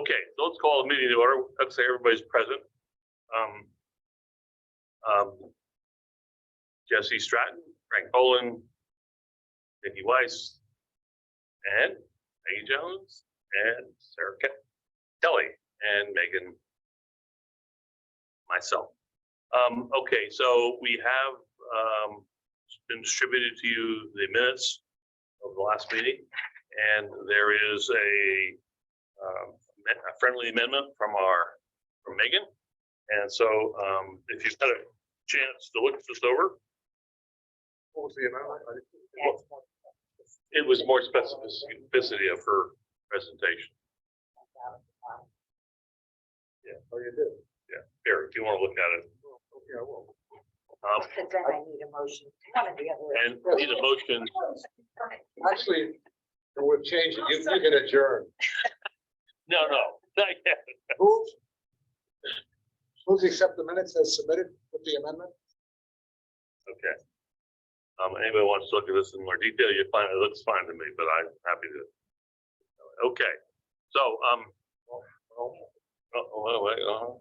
Okay, so let's call the meeting to order. Let's say everybody's present. Jesse Stratton, Frank Boland, Nikki Weiss, and Maggie Jones, and Sarah Kelly, and Megan, myself. Okay, so we have been distributed to you the minutes of the last meeting, and there is a friendly amendment from Megan. And so if you've had a chance to look this over. What was the amendment? It was more specificity of her presentation. Yeah. Oh, you did? Yeah. Here, if you want to look at it. Okay, I will. But then I need a motion. One or the other. And need a motion. Actually, we've changed it. You can adjourn. No, not yet. Move to accept the minutes as submitted with the amendment? Okay. Anybody wants to look at this in more detail, you find it looks fine to me, but I'm happy to. Okay. So,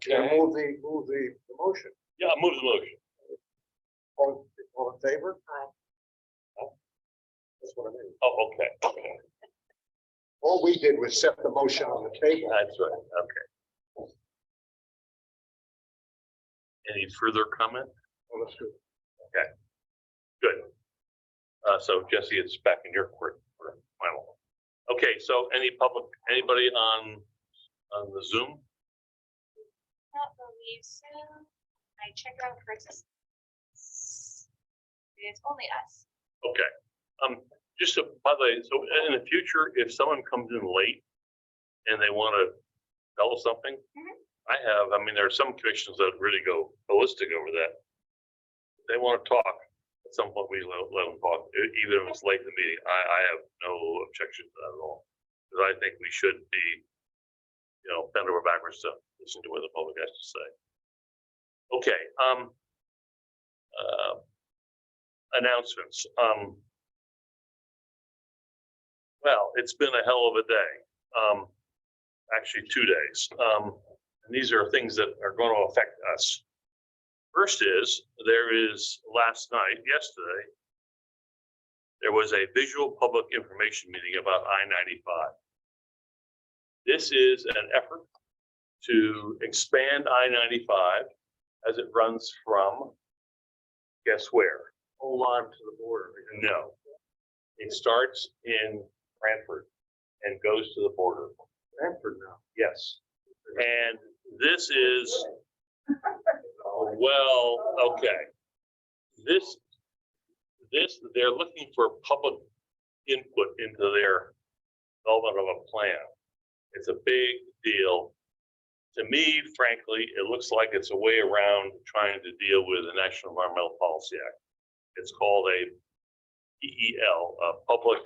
Yeah, move the motion. Yeah, move the motion. All in favor? That's what I mean. Oh, okay. All we did was set the motion on the table. That's right. Okay. Any further comment? Well, that's good. Okay. Good. So Jesse, it's back in your court for final. Okay, so anybody on the Zoom? Not believe so. I checked out first. It's only us. Okay. Just by the way, so in the future, if someone comes in late and they want to tell us something, I mean, there are some commissions that really go ballistic over that. They want to talk. At some point, we let them talk, even if it's late in the meeting. I have no objection to that at all, because I think we should be, bend over backwards to listen to what the public has to say. Okay. Announcements. Well, it's been a hell of a day. Actually, 2 days. And these are things that are going to affect us. First is, yesterday, there was a visual public information meeting about I-95. This is an effort to expand I-95 as it runs from, guess where? Hold on to the border. No. It starts in Brantford and goes to the border. Brantford now. Yes. And this is, well, okay. This, they're looking for public input into their development of a plan. It's a big deal. To me, frankly, it looks like it's a way around trying to deal with the National Environmental Policy Act. It's called a PEL, a public,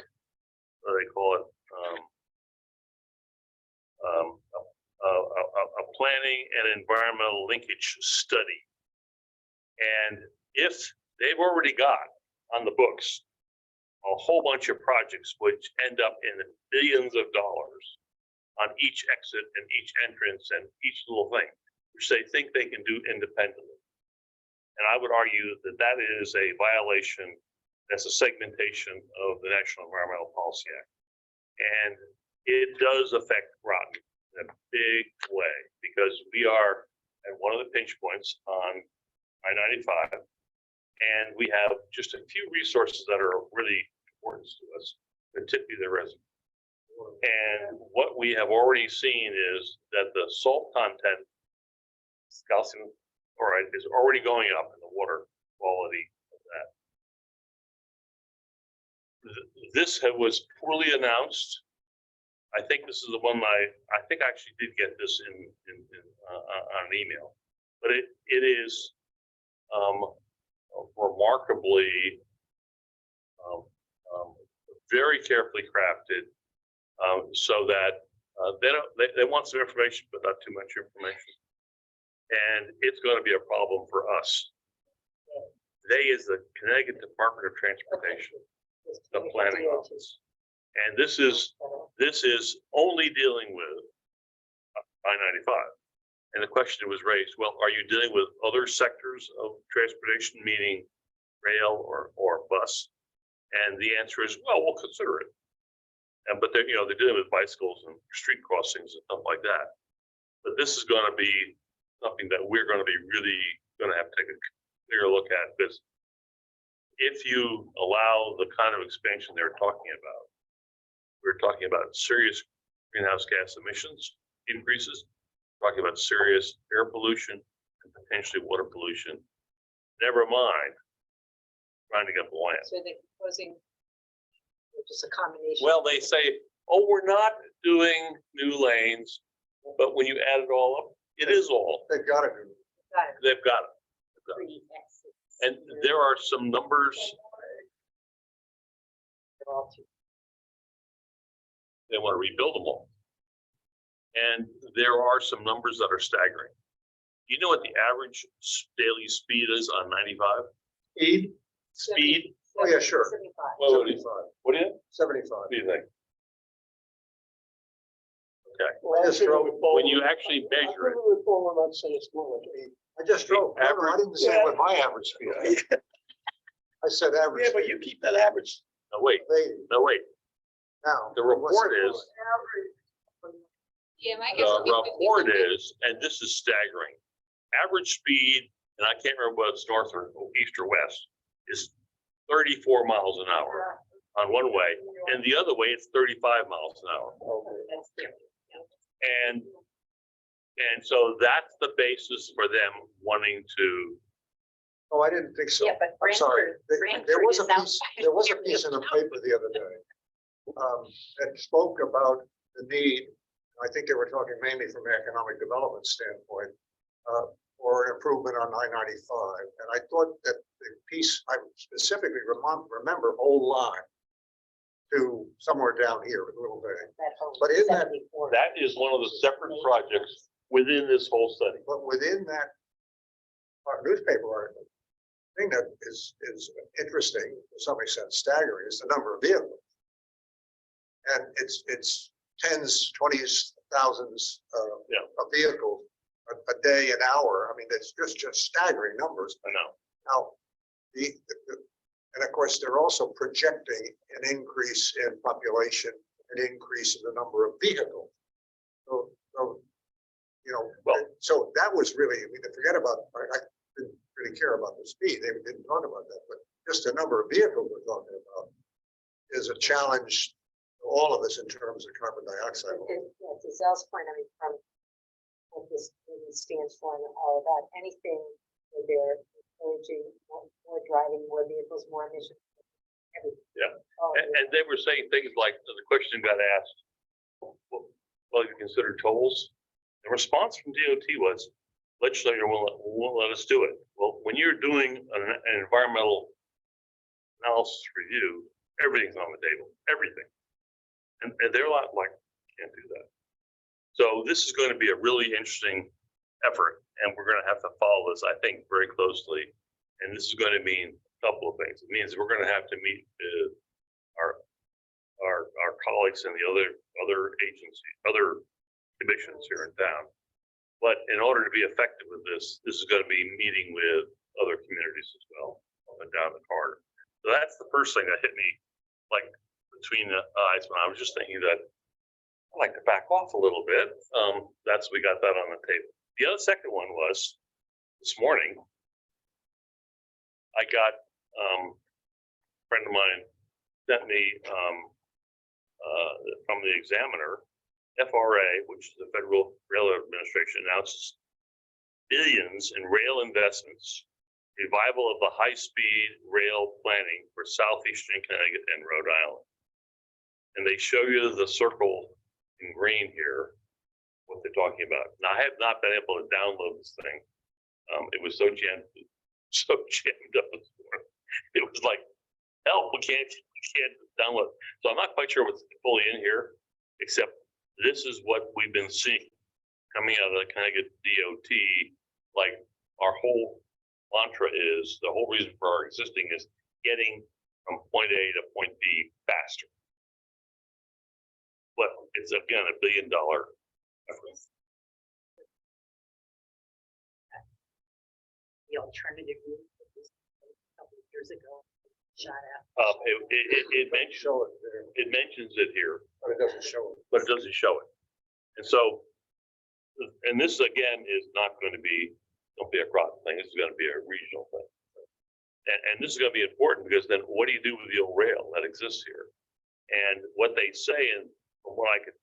what do they call it? A planning and environmental linkage study. And if they've already got on the books a whole bunch of projects which end up in billions of dollars on each exit and each entrance and each little thing, which they think they can do independently. And I would argue that that is a violation, that's a segmentation of the National Environmental Policy Act. And it does affect Groton in a big way, because we are at one of the pinch points on I-95, and we have just a few resources that are really important to us, particularly the reservoir. And what we have already seen is that the salt content, calcium chloride, is already going up in the water quality of that. This was poorly announced. I think this is the one I think I actually did get this on an email, but it is remarkably very carefully crafted, so that they want some information, but not too much information, and it's going to be a problem for us. They is the Connecticut Department of Transportation, the planning office. And this is only dealing with I-95. And the question was raised, well, are you dealing with other sectors of transportation, meaning rail or bus? And the answer is, well, we'll consider it. And, but they're, they're dealing with bicycles and street crossings and stuff like that. But this is going to be something that we're going to be really going to have to take a clear look at, because if you allow the kind of expansion they're talking about, we're talking about serious greenhouse gas emissions increases, talking about serious air pollution and potentially water pollution. Never mind trying to get the land. So they're proposing just a combination. Well, they say, oh, we're not doing new lanes, but when you add it all up, it is all. They've got to do. Got it. They've got it. Three exits. And there are some numbers, They're all two. they want to rebuild them all. And there are some numbers that are staggering. You know what the average daily speed is on 95? Speed? Speed? Oh, yeah, sure. 75. Well, what do 75. you think? 75. What do you think? Okay, I just drove. when you actually measure it, I just drove. No, no, I didn't say what my average speed. I said average. Yeah, but you keep that average. no, wait, Now. the report is, Yeah, my guess. the would be report 50. is, and this is staggering, average speed, and I can't remember whether it's north or east or west, is 34 miles an hour on one way, and the other way, it's 35 miles an hour. That's different. And so that's the basis for them wanting to, Oh, I didn't think so. Yeah, but I'm sorry. Brantford There was a is piece, outside there was a of piece in the town. paper the other day that spoke about the need, I think they were talking mainly from an economic development standpoint, for an improvement on I-95. And I thought that the piece, I specifically remember Old Line to somewhere down here, a little bit. That whole But in that- 74. that is one of the separate projects within this whole study. But within that newspaper article, the thing that is interesting, to some extent staggering, is the number of vehicles. And it's tens, 20s, thousands Yeah. of vehicles a day, an hour. I mean, it's just staggering numbers. I know. Now, and of course, they're also projecting an increase in population, an increase in the number of vehicles. So, Well- so that was really, I mean, forget about, I didn't really care about the speed. They didn't talk about that, but just the number of vehicles we're talking about is a challenge to all of us in terms of carbon dioxide. To Zell's point, I mean, from what this stands for and all of that, anything where they're encouraging more driving, more vehicles, more emissions. Everything. Yeah. All of it. And they were saying things like, the question got asked, well, you consider tolls? The response from DOT was, legislature won't let us do it. Well, when you're doing an environmental analysis review, everything's on the table, everything. And they're like, can't do that. So this is going to be a really interesting effort, and we're going to have to follow this, I think, very closely. And this is going to mean a couple of things. It means we're going to have to meet our colleagues in the other agencies, other commissions here in town. But in order to be effective with this is going to be meeting with other communities as well, up and down the corridor. So that's the first thing that hit me, like between the eyes, when I was just thinking that I'd like to back off a little bit. We got that on the table. The other second one was this morning, I got a friend of mine sent me from the Examiner, FRA, which is the Federal Railroad Administration, announces billions in rail investments, revival of the high-speed rail planning for southeastern Connecticut and Rhode Island. And they show you the circle in green here, what they're talking about. Now, I have not been able to download this thing. It was so jammed up this morning. It was like, help, we can't download. So I'm not quite sure what's fully in here, except this is what we've been seeing coming out of the Connecticut DOT. Like, our whole mantra is, the whole reason for our existing is getting from point A to point B faster. But it's, again, $1 billion effort. the alternative route that was a couple of years ago shot at. It mentions, Show it there, it mentions it here, but it doesn't show it. but it doesn't show it. And so, and this again is not going to be, don't be a Groton thing, this is going to be a regional thing. And this is going to be important because then what do you do with the old rail that exists here? And what they say, and from what I could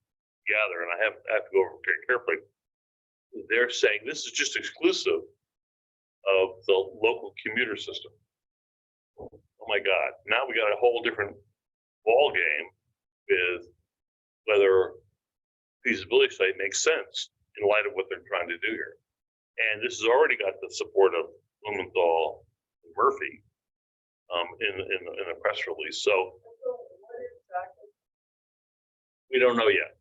gather, and I have to go over very carefully, they're saying this is just exclusive of the local commuter system. Oh my God, now we got a whole different ball game with whether feasibility study makes sense in light of what they're trying to do here. And this has already got the support of Blumenthal and Murphy in a press release. So we don't know yet.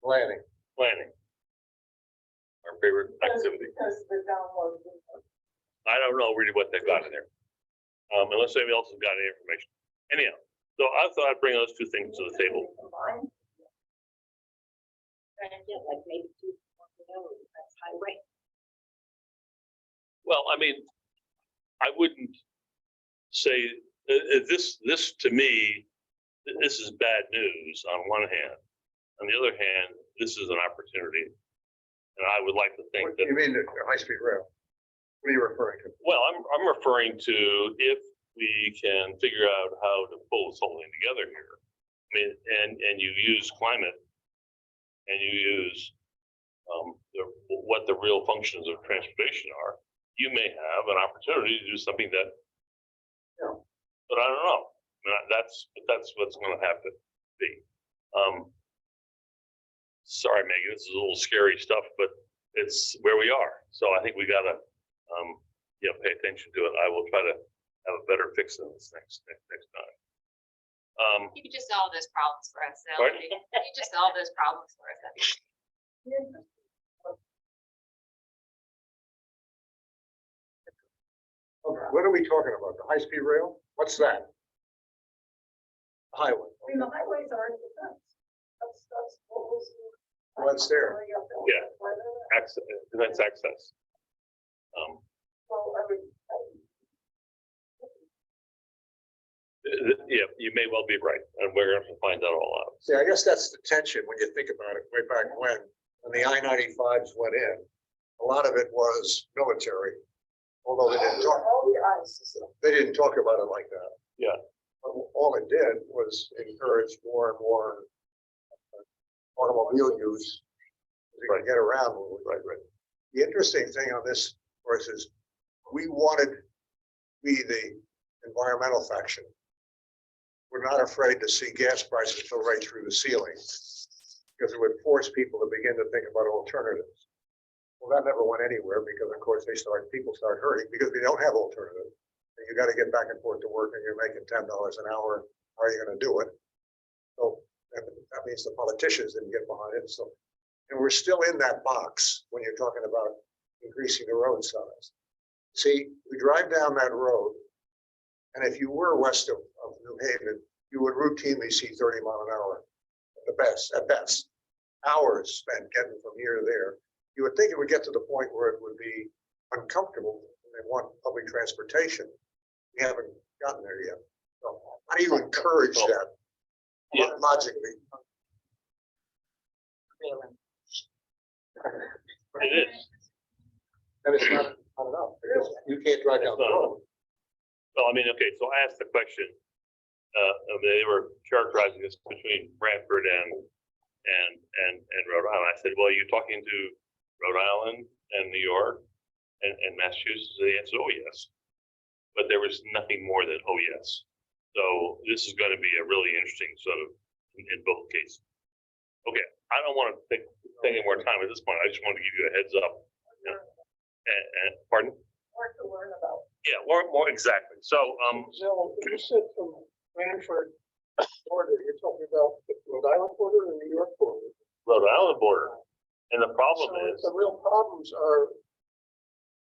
Planning. Planning. Our favorite activity. I don't know really what they've got in there. Unless anybody else has got any information. Anyhow, so I thought I'd bring those two things to the table. Yeah, like maybe that's highway. Well, I mean, I wouldn't say this to me, this is bad news on one hand. On the other hand, this is an opportunity. And I would like to think What that. do you mean the high-speed rail? What are you referring to? Well, I'm referring to if we can figure out how to pull this whole thing together here. I mean, and you use climate and you use what the real functions of transportation are, you may have an opportunity to do something that, Yeah. but I don't know. I mean, that's what's going to have to be. Sorry, Megan, this is a little scary stuff, but it's where we are. So I think we got to, pay attention to it. I will try to have a better fix than this next time. You could just solve those problems for us. That Pardon? would be- You could just solve those problems for us. That'd be- Okay, what are we talking about? The high-speed rail? What's that? Highway. I mean, the highways aren't defense. That's what was. What's there? Yeah. Access, events access. Well, I mean, Yeah, you may well be right, and we're going to find that all out. See, I guess that's the tension when you think about it, way back when the I-95s went in. A lot of it was military, although they didn't talk, all the ice is. they didn't talk about it like that. Yeah. But all it did was encourage more and more automobile use. We can get around. Right. The interesting thing on this, of course, is we wanted to be the environmental faction. We're not afraid to see gas prices go right through the ceiling because it would force people to begin to think about alternatives. Well, that never went anywhere because, of course, people start hurting because we don't have alternatives. And you got to get back and forth to work and you're making $10 an hour. How are you going to do it? So that means the politicians didn't get behind it. So, and we're still in that box when you're talking about increasing the road size. See, we drive down that road, and if you were west of New Haven, you would routinely see 30 mile an hour at best. Hours spent getting from here to there. You would think it would get to the point where it would be uncomfortable and they want public transportation. We haven't gotten there yet. So how do you encourage that Yeah. logically? It is. And it's not enough because you can't drive down the road. Well, I mean, okay, so I asked the question, they were characterizing this between Brantford and Rhode Island. I said, well, are you talking to Rhode Island and New York and Massachusetts? And the answer, oh, yes. But there was nothing more than, oh, yes. So this is going to be a really interesting sort of in both cases. Okay, I don't want to take any more time at this point. I just want to give you a heads up. And pardon? Hard to learn about. Yeah, more exactly. So, So you said from Branford border, you're talking about the Rhode Island border and the New York border. Rhode Island border. And the problem So is, the real problems are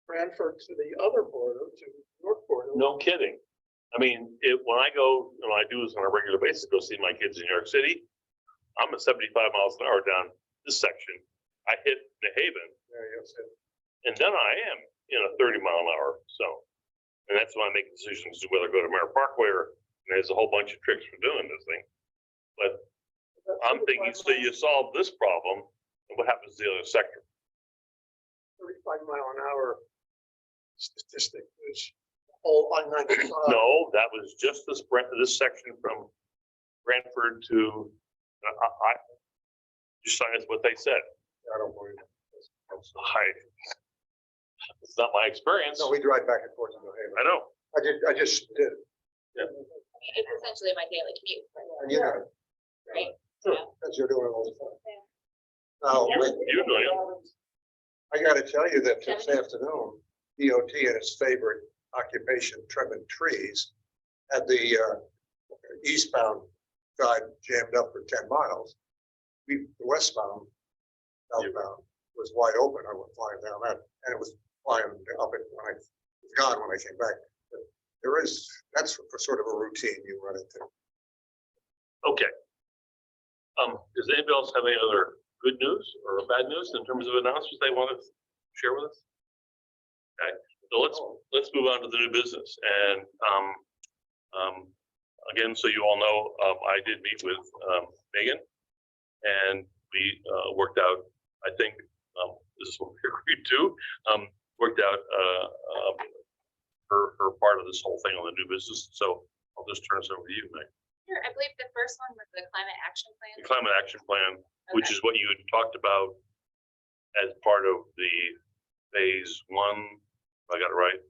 Branford to the other border, to New York border. no kidding. I mean, when I do this on a regular basis, go see my kids in New York City, I'm at 75 miles an hour down this section. I hit New Haven, Yeah, yes, and then I am in a 30-mile-an-hour zone. And that's when I make decisions whether to go to Merritt Parkway or, and there's a whole bunch of tricks for doing this thing. But I'm thinking, so you solve this problem, and what happens to the other sector? 35-mile-an-hour statistic is all on 95. No, that was just this section from Brantford to, I just that's what they said. I don't believe it. It's not my experience. No, we drive back and forth to New Haven. I know. I just did. It's essentially my daily commute, And you know, right? as you're doing it all the time. Now, You're doing it. I gotta tell you that this afternoon, DOT and its favorite occupation, trimming trees, had the eastbound side jammed up for 10 miles. The westbound, southbound was wide open. I went flying down that, and it was flying up it when it was gone when I came back. But that's for sort of a routine you run into. Okay. Does anybody else have any other good news or bad news in terms of announcements they want to share with us? Okay, so let's move on to the new business. And again, so you all know, I did meet with Megan, and we worked out, I think, this is what we agreed to, worked out her part of this whole thing on the new business. So I'll just turn this over to you, Meg. Sure, I believe the first one was the climate action plan. The climate action plan, which Okay. is what you had talked about as part of the phase 1, if I got it right,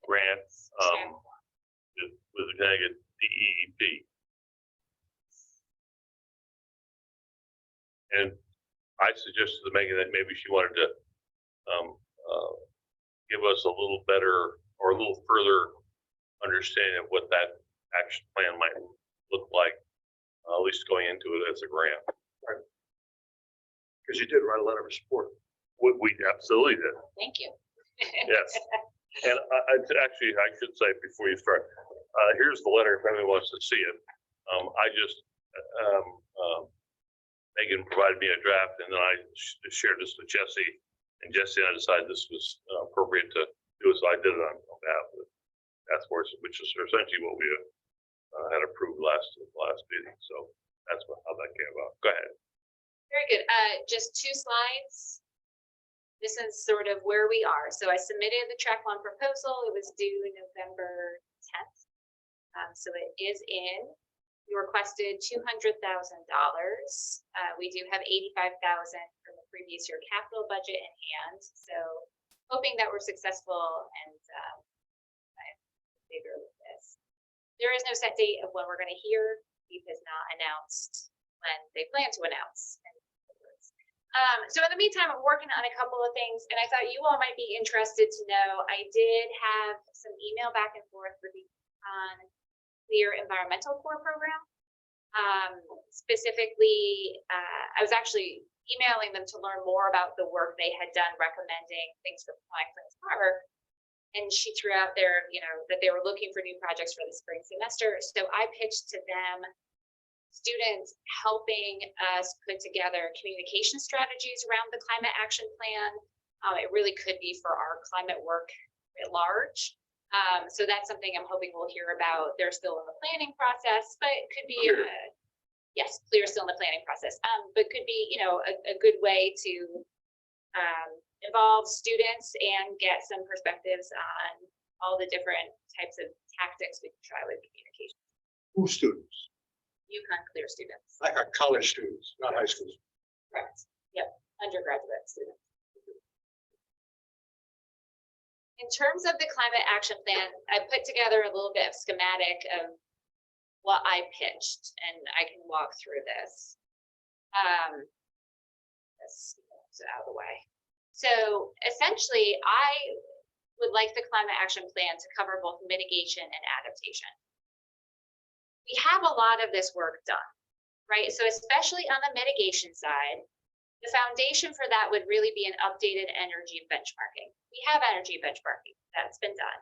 grant with the Connecticut DEP. And I suggested to Megan that maybe she wanted to give us a little better or a little further understanding of what that action plan might look like, at least going into it as a grant. Because you did write a letter of support. We absolutely did. Thank you. Yes. And actually, I should say before you start, here's the letter if anyone wants to see it. I just, Megan provided me a draft, and then I shared this with Jesse, and Jesse and I decided this was appropriate to do it, so I did it on behalf of the task force, which is essentially what we had approved last meeting. So that's how that came about. Go ahead. Very good. Just 2 slides. This is sort of where we are. So I submitted the track 1 proposal. It was due November 10th. So it is in. You requested $200,000. We do have $85,000 from the previous year capital budget in hand. So hoping that we're successful and bigger with this. There is no set date of when we're going to hear. He has not announced when they plan to announce. So in the meantime, I'm working on a couple of things, and I thought you all might be interested to know. I did have some email back and forth with the Clear Environmental Corps program. Specifically, I was actually emailing them to learn more about the work they had done recommending things for Franklin's Harbor. And she threw out there, that they were looking for new projects for the spring semester. So I pitched to them students helping us put together communication strategies around the climate action plan. It really could be for our climate work at large. So that's something I'm hoping we'll hear about. They're still in the planning process, but it could be, yes, Clear still in the planning process, but could be, a good way to involve students and get some perspectives on all the different types of tactics we can try with communication. Who students? UConn Clear students. I got college students, not high school. Correct. Yep, undergraduate students. In terms of the climate action plan, I put together a little bit of schematic of what I pitched, and I can walk through this. Let's get it out of the way. So essentially, I would like the climate action plan to cover both mitigation and adaptation. We have a lot of this work done, right? So especially on the mitigation side, the foundation for that would really be an updated energy benchmarking. We have energy benchmarking that's been done,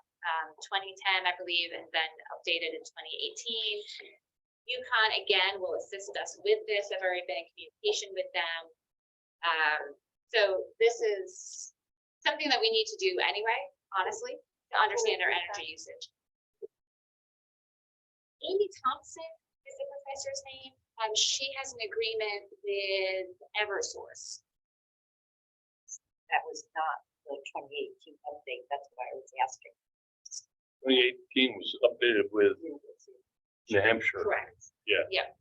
2010, I believe, and then updated in 2018. UConn, again, will assist us with this. I've already been in communication with them. So this is something that we need to do anyway, honestly, to understand our energy usage. Amy Thompson is the professor's name. She has an agreement with Eversource. That was not the 2018 update, that's what I was asking. 2018 was updated with New Hampshire. Correct. Yeah. Yep.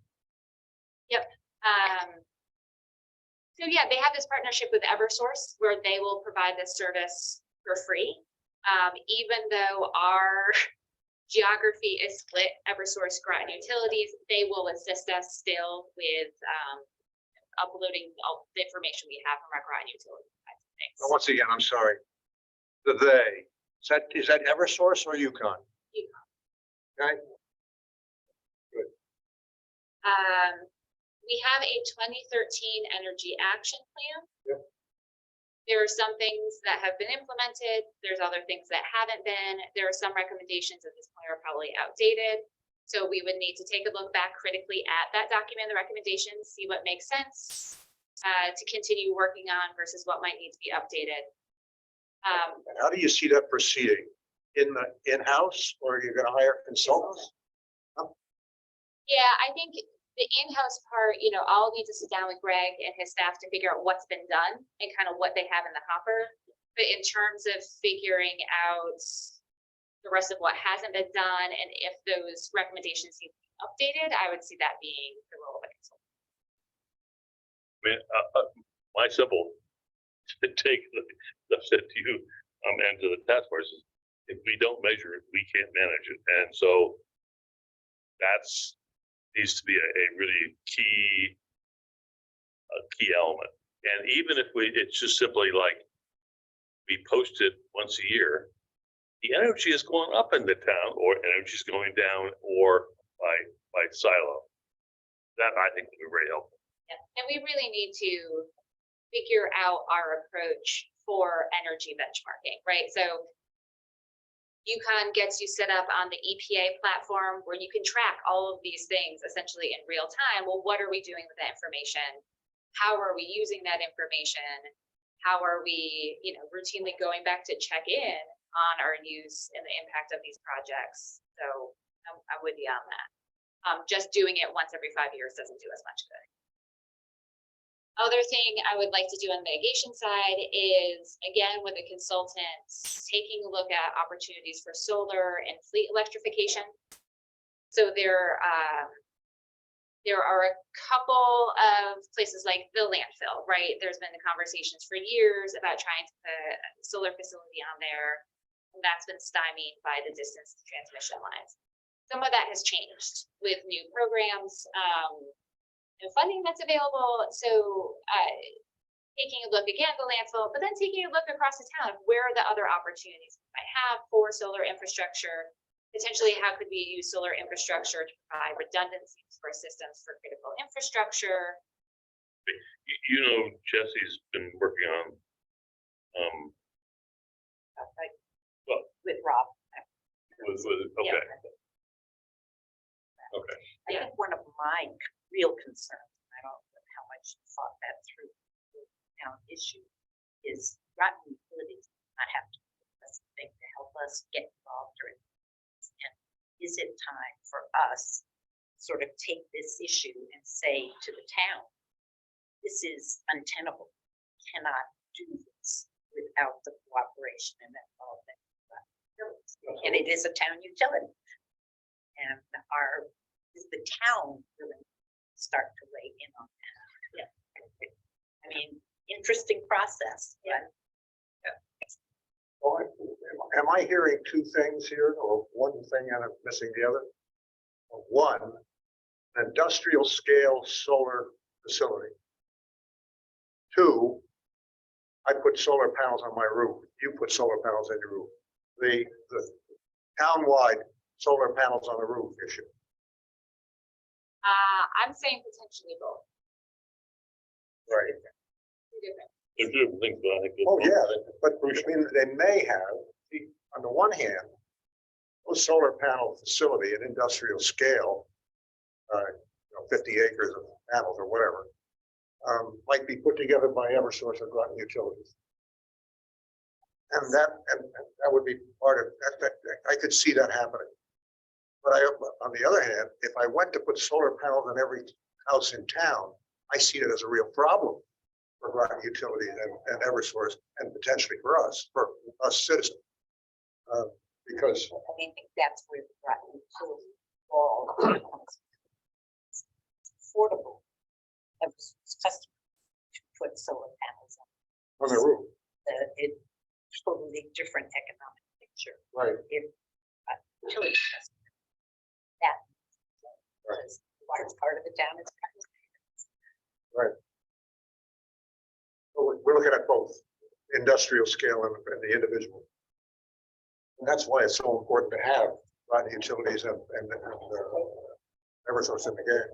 So yeah, they have this partnership with Eversource where they will provide this service for free. Even though our geography is split, Eversource, Groton Utilities, they will assist us still with uploading all the information we have from our Groton Utilities. Now, once again, I'm sorry. The they, is that Eversource or Yukon? Okay, We have a 2013 energy action plan. Yep. There are some things that have been implemented. There's other things that haven't been. There are some recommendations at this point are probably outdated. So we would need to take a look back critically at that document, the recommendations, see what makes sense to continue working on versus what might need to be updated. and how do you see that proceeding? In-house, or are you gonna hire consultants? Yeah, I think the in-house part, I'll need to sit down with Greg and his staff to figure out what's been done and kind of what they have in the hopper. But in terms of figuring out the rest of what hasn't been done and if those recommendations need to be updated, I would see that being the role of a consultant. I mean, my simple take the said to you and to the task forces, if we don't measure it, we can't manage it. And so that's needs to be a really key element. And even if it's just simply like we post it once a year, the energy is going up in the town, or energy is going down, or by silo. That I think would be very helpful. Yeah. And we really need to figure out our approach for energy benchmarking, right? So Yukon gets you set up on the EPA platform where you can track all of these things essentially in real time. Well, what are we doing with that information? How are we using that information? How are we, routinely going back to check in on our use and the impact of these projects? So I'm with you on that. Just doing it once every 5 years doesn't do as much good. Other thing I would like to do on the mitigation side is, again, with a consultant, taking a look at opportunities for solar and fleet electrification. So there are a couple of places like the landfill, right? There's been the conversations for years about trying to put a solar facility on there, and that's been stymied by the distance transmission lines. Some of that has changed with new programs. And funding that's available. So taking a look again at the landfill, but then taking a look across the town of where are the other opportunities we might have for solar infrastructure. Potentially, how could we use solar infrastructure to provide redundancies for systems for critical infrastructure? Jesse's been working on With Rob. okay. Yeah. Okay. I think one of my real concerns, I don't know how much you thought that through, the town issue, is Groton Utilities not have to do this thing to help us get involved during this. And is it time for us to sort of take this issue and say to the town, this is untenable, we cannot do this without the cooperation and involvement of Groton Utilities. And it is a town utility. And is the town really start to weigh in on that? Yeah. I mean, interesting process. Yeah. Well, am I hearing two things here, or one thing and I'm missing the other? One, an industrial scale solar facility. Two, I put solar panels on my roof. You put solar panels on your roof. The town-wide solar panels on the roof issue. I'm saying potentially both. Right. Two different. They're different things, but I think. Oh, yeah, but I mean, they may have, on the one hand, a solar panel facility at industrial scale, 50 acres of panels or whatever, might be put together by Eversource or Groton Utilities. And that would be part of that, I could see that happening. But on the other hand, if I went to put solar panels on every house in town, I see it as a real problem for Groton Utilities and Eversource, and potentially for us citizens. Because I think that's where the Groton utility fall becomes affordable. Eversource customers to put solar panels on the roof, it's totally different economic picture. right? If a utility customer, that was a large part of the town is. Right. Well, we're looking at both industrial scale and the individual. And that's why it's so important to have Groton Utilities and Eversource in the game.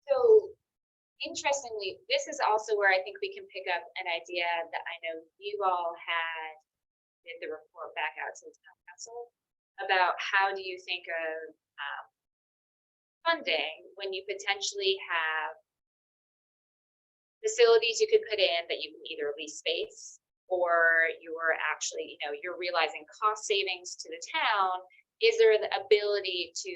So interestingly, this is also where I think we can pick up an idea that I know you all had in the report back out to the town council about how do you think of funding when you potentially have facilities you could put in that you can either lease space or you're actually, you're realizing cost savings to the town. Is there the ability to,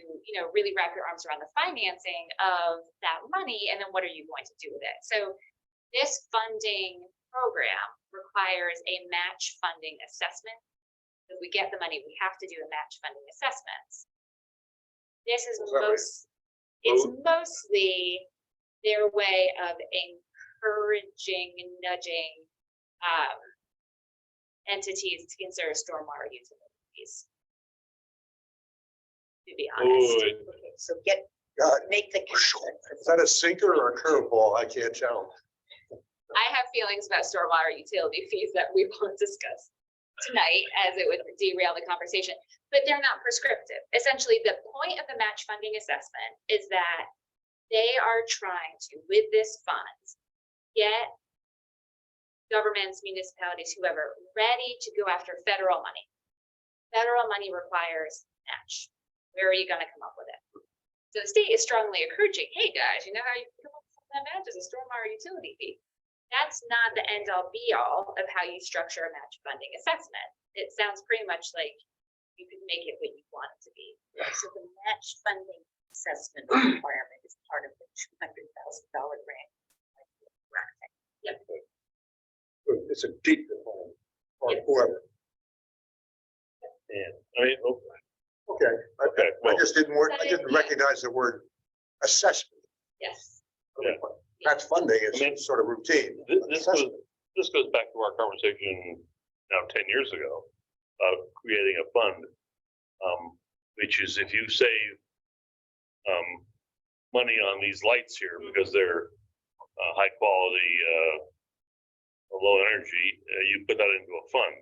really wrap your arms around the financing of that money? And then what are you going to do with it? So this funding program requires a match funding assessment. If we get the money, we have to do a match funding assessment. This is it's mostly their way of encouraging and nudging entities to consider stormwater utilities. To be honest. Okay, so make the connection. Is that a sinker or a curveball? I can't tell. I have feelings about stormwater utility fees that we won't discuss tonight, as it would derail the conversation, but they're not prescriptive. Essentially, the point of the match funding assessment is that they are trying to, with this fund, get governments, municipalities, whoever, ready to go after federal money. Federal money requires match. Where are you going to come up with it? So the state is strongly encouraging, hey guys, you know how you come up with that match as a stormwater utility fee? That's not the end all be all of how you structure a match funding assessment. It sounds pretty much like you could make it what you want it to be. So the match funding assessment requirement is part of the $200,000 grant. Yep. It's a deep component, or whoever. And I mean, Okay. okay, I just didn't recognize the word assessment. Yes. Yeah. That's funding is sort of routine. this goes back to our conversation now 10 years ago of creating a fund, which is if you save money on these lights here because they're high quality, low energy, you put that into a fund.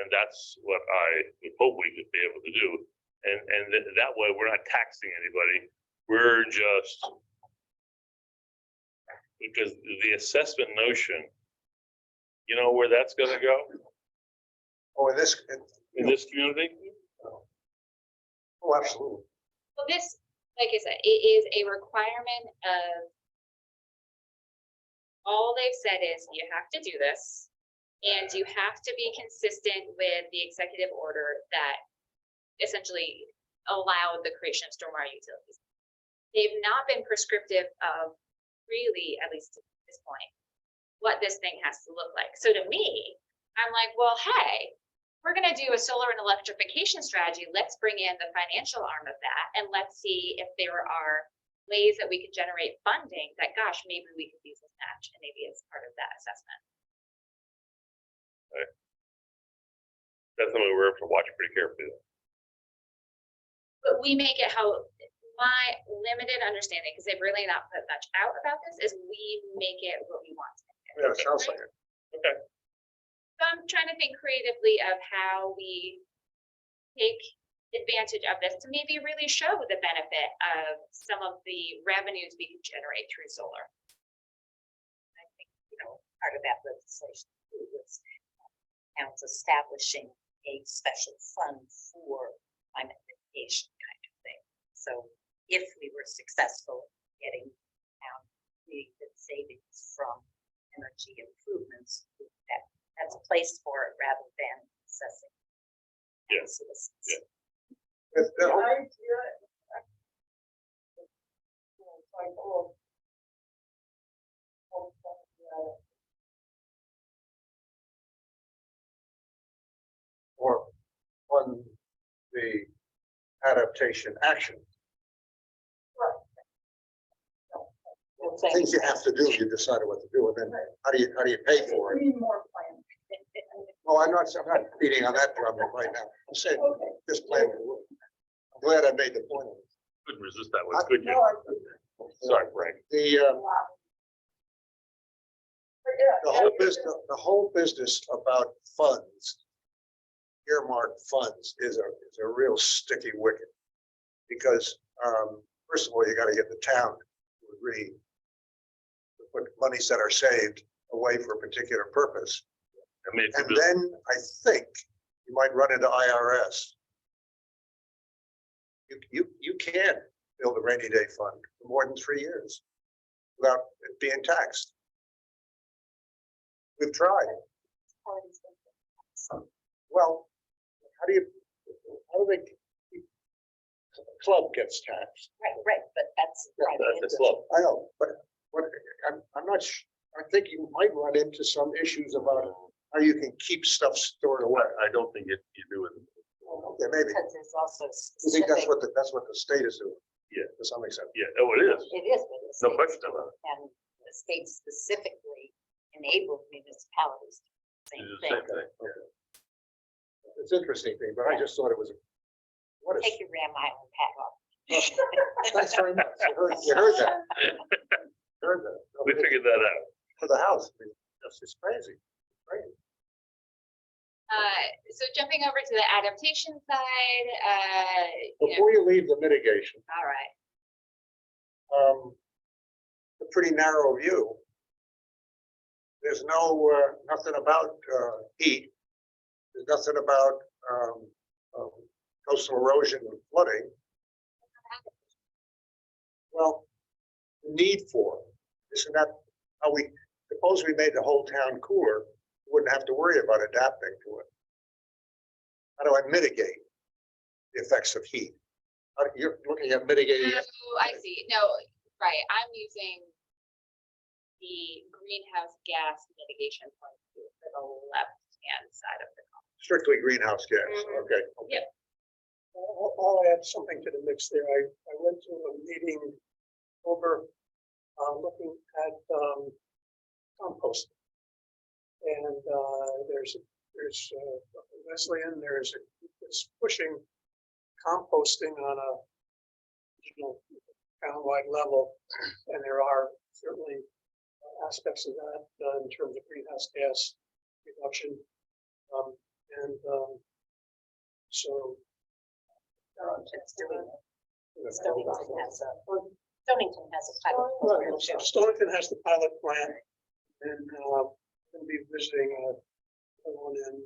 And that's what I would hope we could be able to do. And that way we're not taxing anybody. We're just, because the assessment notion, you know where that's gonna go Oh, in this community? Oh, absolutely. Well, this, like I said, it is a requirement of, all they've said is you have to do this. And you have to be consistent with the executive order that essentially allowed the creation of stormwater utilities. They've not been prescriptive of really, at least at this point, what this thing has to look like. So to me, I'm like, well, hey, we're going to do a solar and electrification strategy. Let's bring in the financial arm of that. And let's see if there are ways that we could generate funding that, gosh, maybe we could use this match and maybe it's part of that assessment. That's something we're going to watch pretty carefully. But we make it how, my limited understanding, because they've really not put much out about this, is we make it what we want to make it. Yeah, it sounds like it. Okay. So I'm trying to think creatively of how we take advantage of this to maybe really show the benefit of some of the revenues we can generate through solar. I think, part of that legislation was towns establishing a special fund for climate mitigation kind of thing. So if we were successful in getting really good savings from energy improvements, that place for it rather than assessing. Yeah, citizens. yeah. The whole- Or on the adaptation action. Things you have to do, you decided what to do, and then how do you pay for it? Oh, I'm not beating on that drum right now. I'm saying this plan will work. I'm glad I made the point. Couldn't resist that one, could you? Sorry, Frank. The whole business about funds, earmarked funds is a real sticky wicket. Because, first of all, you gotta get the town to agree to put monies that are saved away for a particular purpose. I mean, if And you do- then I think you might run into IRS. You can't build a rainy day fund for more than 3 years without it being taxed. We've tried. Well, how do they, the club gets taxed? Right, but that's. That's a slope. I know, but what, I'm not, I think you might run into some issues about how you can keep stuff stored away. I don't think you do it. Okay, maybe. Because there's also I think that's specific, what the state is doing. Yeah. To some extent. Yeah, oh, it is. it is. but the No state- question about it. And the state specifically enabled municipalities to do It's the the same same thing. thing. Yeah. It's an interesting thing, but I just thought it was, what Take is, your Ram Island hat off. thanks very much. You heard that. Heard that. We figured that out. For the house, I mean, that's just crazy. Crazy. So jumping over to the adaptation side, Before you leave the mitigation, all right. a pretty narrow view. There's nothing about heat. There's nothing about coastal erosion and flooding. Well, the need for it. Isn't that how suppose we made the whole town cooler, we wouldn't have to worry about adapting to it. How do I mitigate the effects of heat? You're looking at mitigating. Oh, I see. No, right. I'm using the greenhouse gas mitigation point of view for the left-hand side of the column. Strictly greenhouse gas, Mhm. okay. Yep. I'll add something to the mix there. I went to a meeting over, looking at, compost. And, there's Wesleyan, it's pushing composting on a, townwide level. And there are certainly aspects of that in terms of greenhouse gas reduction. So. It's doing it. Yeah. Stonington has a pilot. Stonington has the pilot plant, and we'll be visiting one in.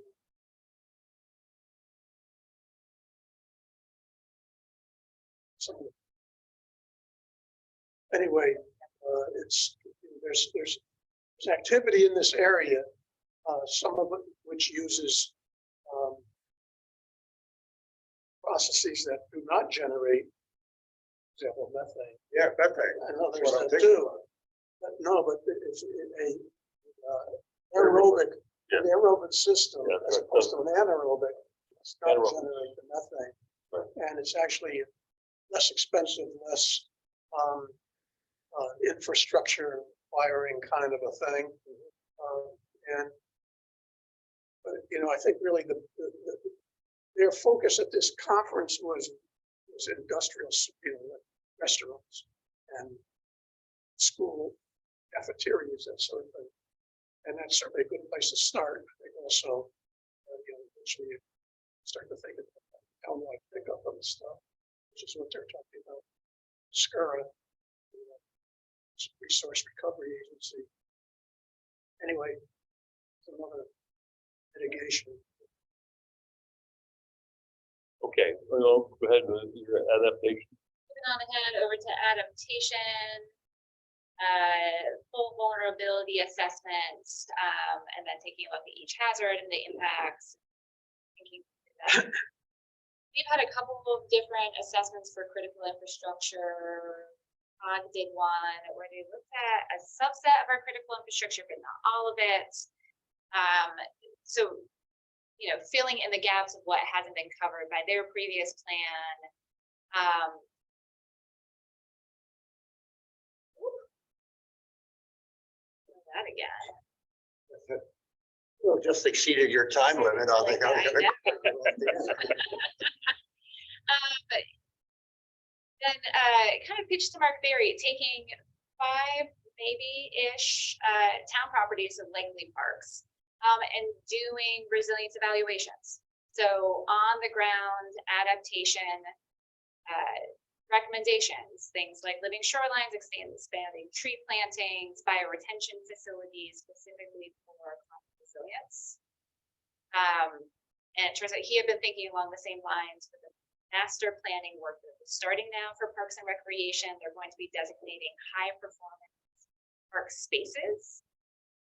Anyway, there's activity in this area, some of it which uses processes that do not generate, for example, methane. Yeah, methane. I know That's there's what I'm that thinking too. about. But no, but it's aerobic, Yeah. an aerobic system Yeah, as right. opposed to an anaerobic. It's not Anaerobic. generate the methane. Right. And it's actually less expensive, less infrastructure wiring kind of a thing. And I think really their focus at this conference was industrial, restaurants and school cafeterias, that sort of thing. And that's certainly a good place to start. I think also, eventually you start to think of townwide pickup of the stuff, which is what they're talking about. SCURA, Resource Recovery Agency. Anyway, it's another mitigation. Okay, well, go ahead with your adaptation. Moving on ahead over to adaptation. full vulnerability assessment, and then taking a look at each hazard and the impacts. Thinking through that. We've had a couple of different assessments for critical infrastructure. COG did one where they looked at a subset of our critical infrastructure, but not all of it. So, you know, filling in the gaps of what hasn't been covered by their previous plan. That again. Well, just exceeded your time limit on the. But then kind of pitched to Mark Berry, taking 5 maybe-ish town properties of likely parks and doing resilience evaluations. So on the ground adaptation recommendations, things like living shorelines, expanding tree plantings, bioretention facilities specifically for climate resilience. And it turns out he had been thinking along the same lines with the master planning work that was starting now for parks and recreation. They're going to be designating high performance park spaces.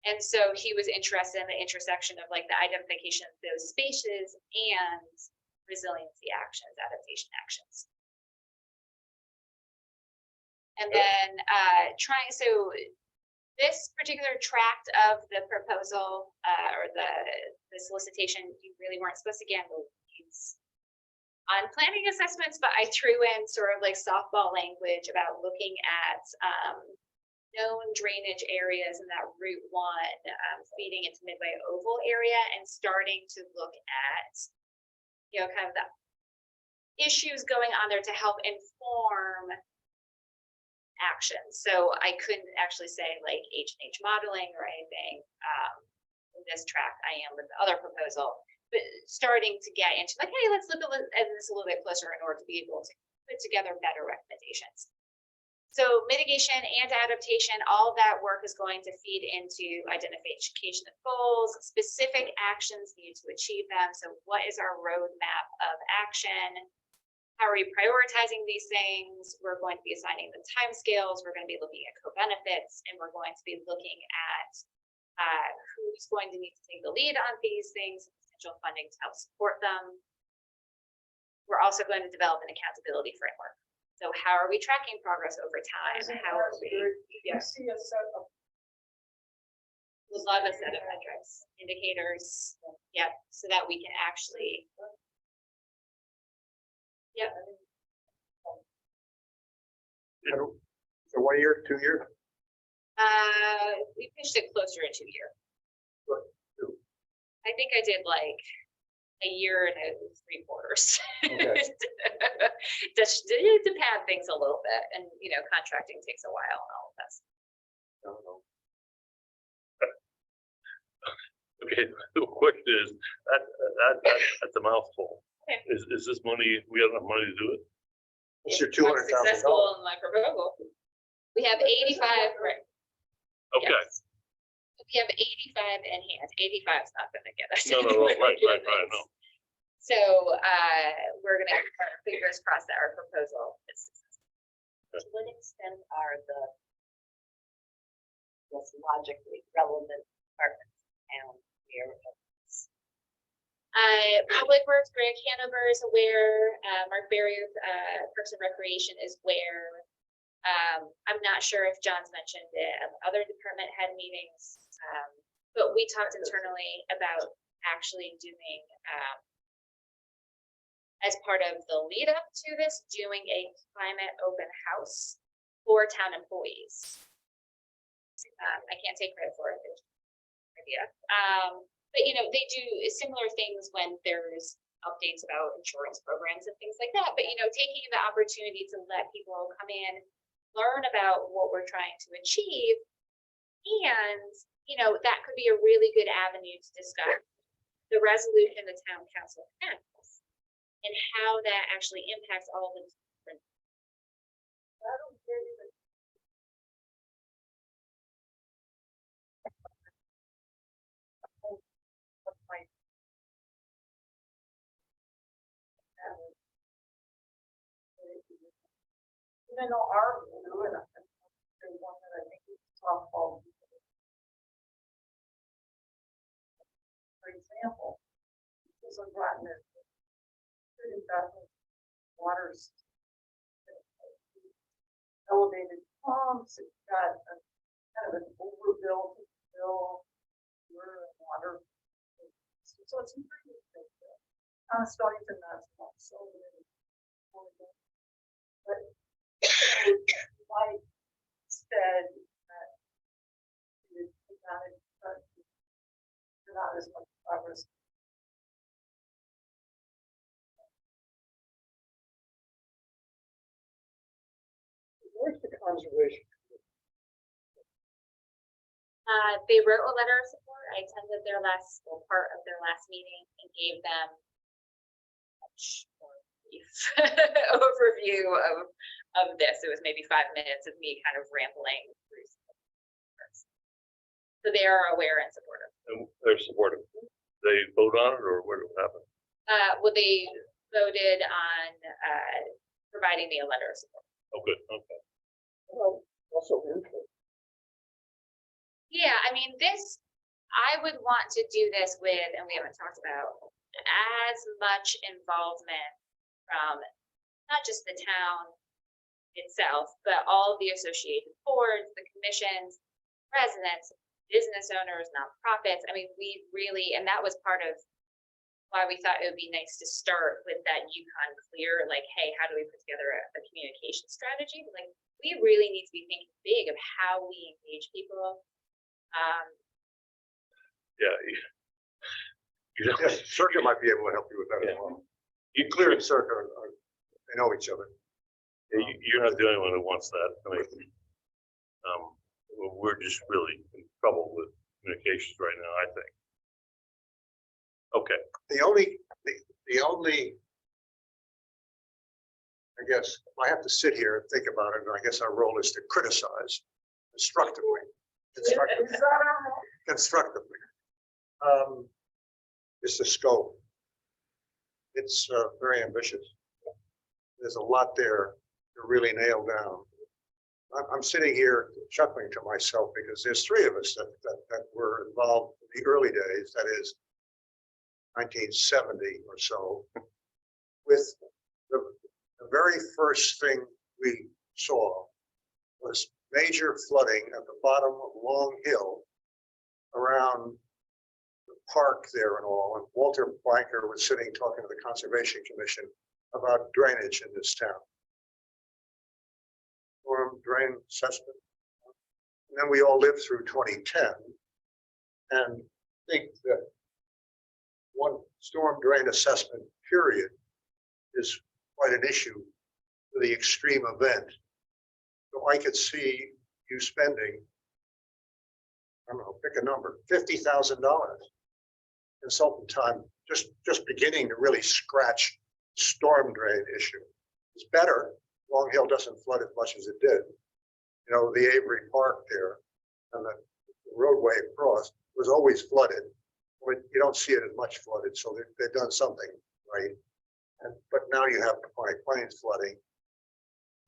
And so he was interested in the intersection of like the identification of those spaces and resiliency actions, adaptation actions. And then so this particular tract of the proposal or the solicitation, you really weren't supposed to get these on planning assessments, but I threw in sort of like softball language about looking at known drainage areas in that Route 1 feeding into Midway Oval area and starting to look at, you know, kind of the issues going on there to help inform actions. So I couldn't actually say like H&H modeling or anything in this track. I am with the other proposal, but starting to get into like, hey, let's look at this a little bit closer in order to be able to put together better recommendations. So mitigation and adaptation, all of that work is going to feed into identification of goals, specific actions needed to achieve them. So what is our roadmap of action? How are we prioritizing these things? We're going to be assigning the timescales. We're going to be looking at co-benefits, and we're going to be looking at who's going to need to take the lead on these things, potential funding to help support them. We're also going to develop an accountability framework. So how are we tracking progress over time? How are we? Yeah. See a set of. We'll love a set of metrics, indicators. Yeah, so that we can actually. Yep. So 1 year, 2 years? We pitched it closer to 2 year. What, 2? I think I did like a year and 3/4. Okay. Just to pad things a little bit, and you know, contracting takes a while and all of that. No. Okay, the question is, that's a mouthful. Okay. Is this money, we have enough money to do it? What's your If I'm $200,000? successful in my proposal. We have 85, right? Okay, Yes. We have 85 in hand. 85 is not gonna get us. no, right, no. So, we're gonna have our fingers crossed that our proposal is successful. To what extent are the most logically relevant departments and aware of this? Public Works, Greg Hanover is aware, Mark Berry of Parks and Recreation is aware. I'm not sure if John's mentioned it, other department head meetings, but we talked internally about actually doing, as part of the lead up to this, doing a climate open house for town employees. I can't take credit for it, it's an idea. But you know, they do similar things when there's updates about insurance programs and things like that. But you know, taking the opportunity to let people come in, learn about what we're trying to achieve, and you know, that could be a really good avenue to discuss the resolution the town council has and how that actually impacts all the different. Even though our, one that I think softball. For example, this is Groton is good investment, waters, elevated pumps, it's got a kind of an overbuilt water. So it's pretty good. Kind of starting to not so many. But Mike said that not as much progress. Where's the conservation? They wrote a letter of support. I attended their part of their last meeting and gave them much more brief overview of this. It was maybe 5 minutes of me kind of rambling through some parts. So they are aware and supportive. And they're supportive. They vote on it, or what happened? Well, they voted on providing me a letter of support. Oh, good, okay. Well, also input. Yeah, I mean, I would want to do this with, and we haven't talked about, as much involvement from not just the town itself, but all the associated boards, the commissions, residents, business owners, nonprofits. I mean, we really, and that was part of why we thought it would be nice to start with that Yukon Clear, like, hey, how do we put together a communication strategy? Like, we really need to be thinking big of how we engage people. Yeah. You know, Yes, Circa might be able to help you with that as Yeah. well. You Clear and Circa, they know each other. you're not the only one who wants that. I mean, we're just really in trouble with communications right now, I think. Okay, The only, I guess, I have to sit here and think about it, and I guess our role is to criticize constructively. Constructively. It's the scope. It's very ambitious. There's a lot there to really nail down. I'm sitting here chuckling to myself because there's three of us that were involved in the early days, that is 1970 or so, with the very first thing we saw was major flooding at the bottom of Long Hill around the park there and all. And Walter Blanker was sitting talking to the Conservation Commission about drainage in this town. Storm drain assessment. And then we all lived through 2010 and think that one storm drain assessment period is quite an issue for the extreme event. So I could see you spending, I don't know, pick a number, $50,000 consultant time, just beginning to really scratch storm drain issue. It's better. Long Hill doesn't flood as much as it did. You know, the Avery Park there and the roadway across was always flooded. But you don't see it as much flooded, so they've done something right. But now you have Pacific Plains flooding.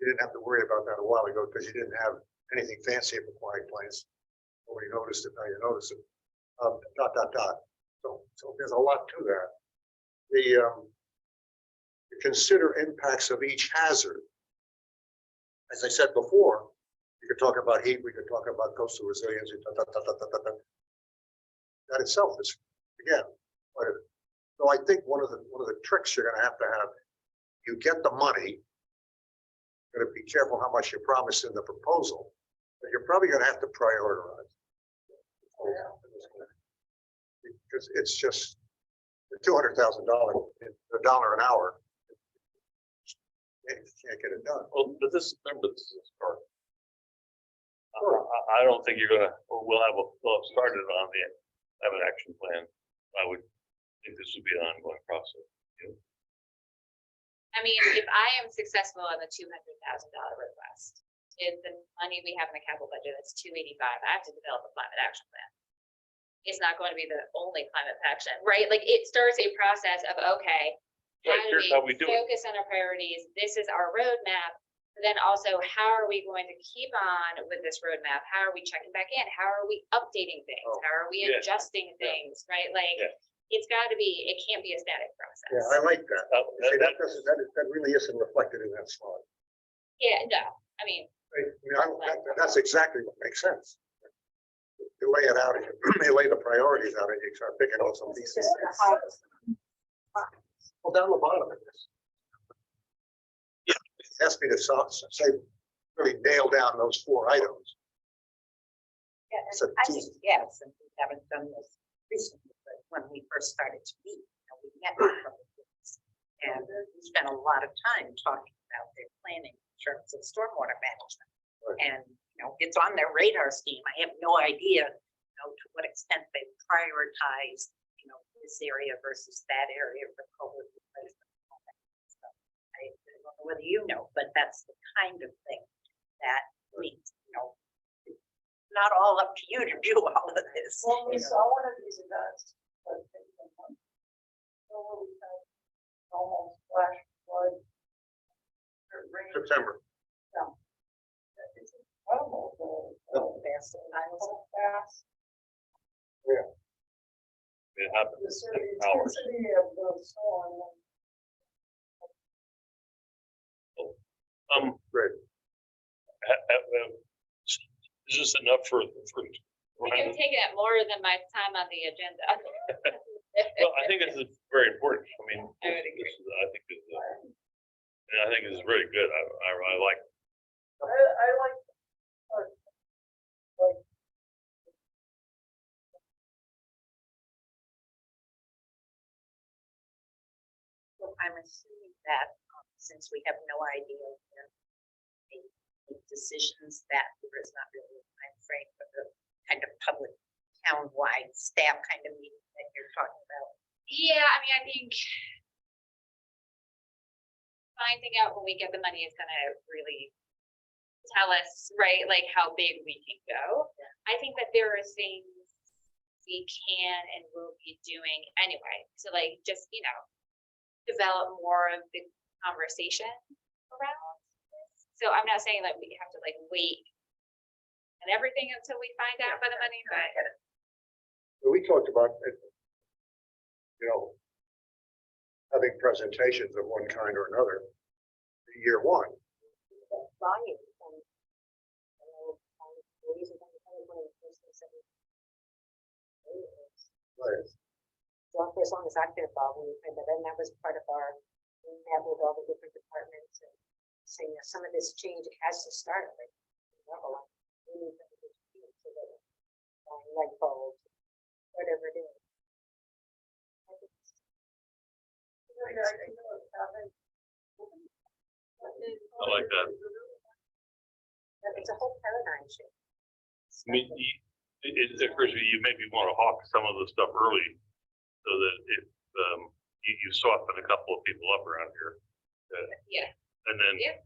You didn't have to worry about that a while ago because you didn't have anything fancy at Pacific Plains. Nobody noticed it, now you notice it. So there's a lot to that. You consider impacts of each hazard. As I said before, you could talk about heat, we could talk about coastal resiliency, that itself is, again, so I think one of the tricks you're going to have, you get the money, you're going to be careful how much you promise in the proposal, but you're probably going to have to prioritize. Because it's just $200,000, $1 an hour. You can't get it done. well, but remember, this is a start. I don't think we'll have started on have an action plan. I would think this would be an ongoing process. I mean, if I am successful on the $200,000 request, is the money we have in the capital budget, that's $285, I have to develop a climate action plan. It's not going to be the only climate action, right? Like, it starts a process of, okay, Right, here's how we do it. focus on our priorities? This is our roadmap. But then also, how are we going to keep on with this roadmap? How are we checking back in? How are we updating things? Oh, How are we yeah. adjusting things, right? Like, Yeah. it's gotta be, it can't be a static process. Yeah, I like that. See, that- that really isn't reflected in that slide. Yeah, no, I mean, That's exactly what makes sense. You lay it out, you lay the priorities out, and you start picking out some pieces. Well, down the bottom of this. It asked me to say, really nail down those 4 items. Yeah, and So I geez. think, yes, and we haven't done this recently, but when we first started to meet, we met with public works. And we spent a lot of time talking about their planning in terms of stormwater management. Right. And, it's on their radar scheme. I have no idea, to what extent they prioritize, this area versus that area for public replacement. I don't know whether but that's the kind of thing that needs, not all up to you to do all of this. Well, we saw one of these events, but I think the one, we had almost flash flood. Rain. September. It's incredible, Fast and how fast It happens the in hours. intensity of the storm. Great. Is this enough for? I think I'm taking up more than my time on the agenda. Well, I think this is very important. I mean, I would agree. I think this is really good. I like. I like. Like. So I'm assuming that since we have no idea when they make decisions, that there is not really a time frame for the kind of public town-wide staff kind of meeting that you're talking about. Yeah, I mean, I think finding out when we get the money is gonna really tell us, right, like how big we can go. I think that there are things we can and will be doing anyway to like just, develop more of the conversation around this. So I'm not saying that we have to like wait and everything until we find out about the money, but We talked about, having presentations of one kind or another, year 1. Volume. Right. So for as long as I've been involved, and then that was part of our, we met with all the different departments and saying that some of this change has to start at level. We need them to do it so that light bulbs, whatever it is. I like that. It's a whole paradigm shift. I mean, it occurs to me, you maybe want to hawk some of the stuff early so that if you soften a couple of people up around here. yeah. And then, Yeah.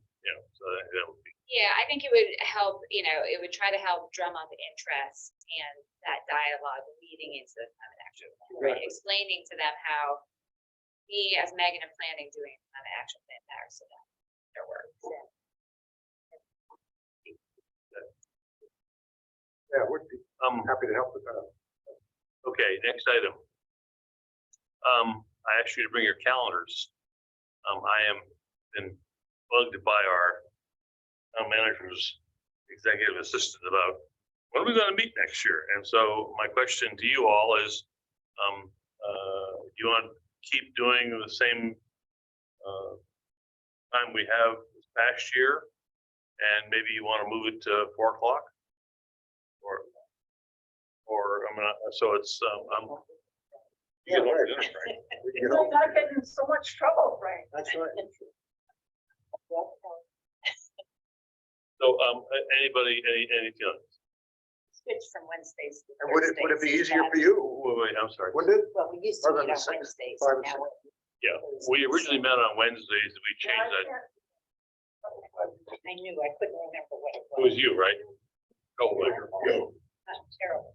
So that would be. Yeah, I think it would help, it would try to help drum up interest and that dialogue leading into the climate action plan, right? Explaining to them how we as Megan and planning doing a climate action plan matters to them, their work. Yeah, would be happy to help with that. Okay, next item. I asked you to bring your calendars. I am been bugged by our town manager's executive assistant about when are we going to meet next year? And so my question to you all is, do you want to keep doing the same time we have this past year? And maybe you want to move it to 4 o'clock? Or I'm not, so it's, you get over dinner, right? You might not get in so much trouble, Frank. That's right. So, anybody, any feelings? Switch from Wednesdays to And would it be Thursdays. easier for you? Wait, I'm sorry. Wouldn't it? Well, we used to Rather meet than on six, Wednesdays. 5 or now 6. Yeah, we originally met on Wednesdays, and we changed that. I knew, I couldn't remember what it It was you, right? Oh, you. Terrible.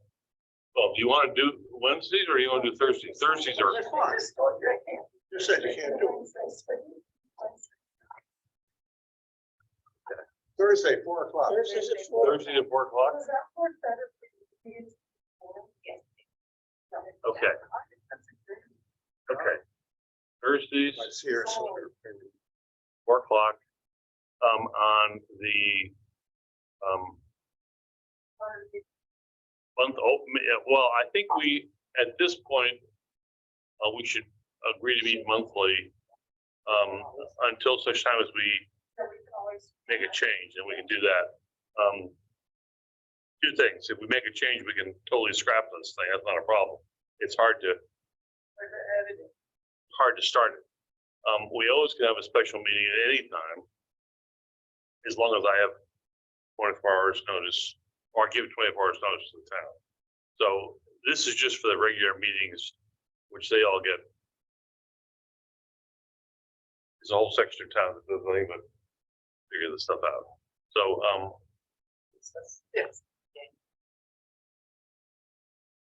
Well, do you want to do Wednesdays or do you want to do Thursdays? Thursdays are, That's fine. You said you can't do it. Thursday, 4 o'clock. Thursday's at 4. Thursday at 4 o'clock? Does that work better for you? Yes. Okay. I think that's a great. Okay. Thursdays, I see her sooner. 4 o'clock, on the, month, well, I think we, at this point, we should agree to meet monthly, until such time as we make a change, and we can do that. Two things, if we make a change, we can totally scrap this thing, that's not a problem. It's hard to start it. We always can have a special meeting at any time, as long as I have 24 hours notice, or give 24 hours notice to the town. So this is just for the regular meetings, which they all get. There's a whole section of town that does nothing but figure this stuff out. So, Yes.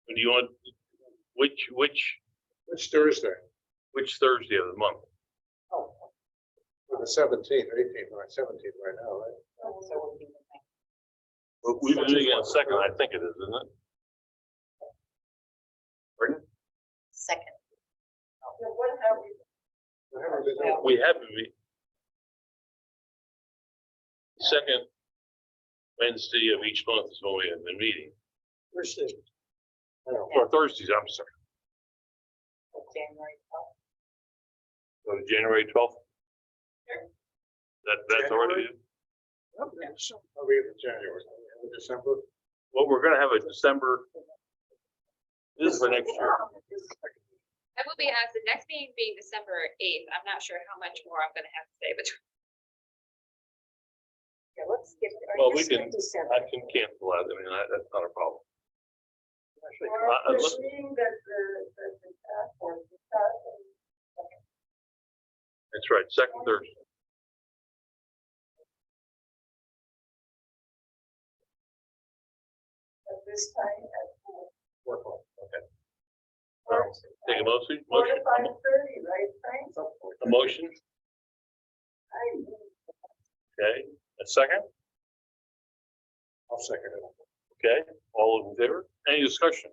do you want, which Which Thursday? Thursday of the month? Oh, the 17th, 18th, right, 17th right now, right? So we'll be the next. We've been doing it in a second, I think it is, isn't it? Pardon? Second. What have we? Whatever it is. We have to be. Second Wednesday of each month is when we have the meeting, Thursday. I know. or Thursdays, I'm sorry. January 12th. So January 12th? Sure. That's already, I'll be in January, December. well, we're gonna have a December. This is for next year. I will be asked, the next meeting being December 8th, I'm not sure how much more I'm gonna have to say, but Yeah, let's skip. Well, we can, I can cancel that, I mean, that's not a problem. Unless- Meaning that the task force, the task force. That's right, second Thursday. At this time at 4. 4 o'clock, okay. Take a motion, 4 to 5:30, right, Frank? a motion, okay, a second, I'll second it. okay, all in favor, any discussion?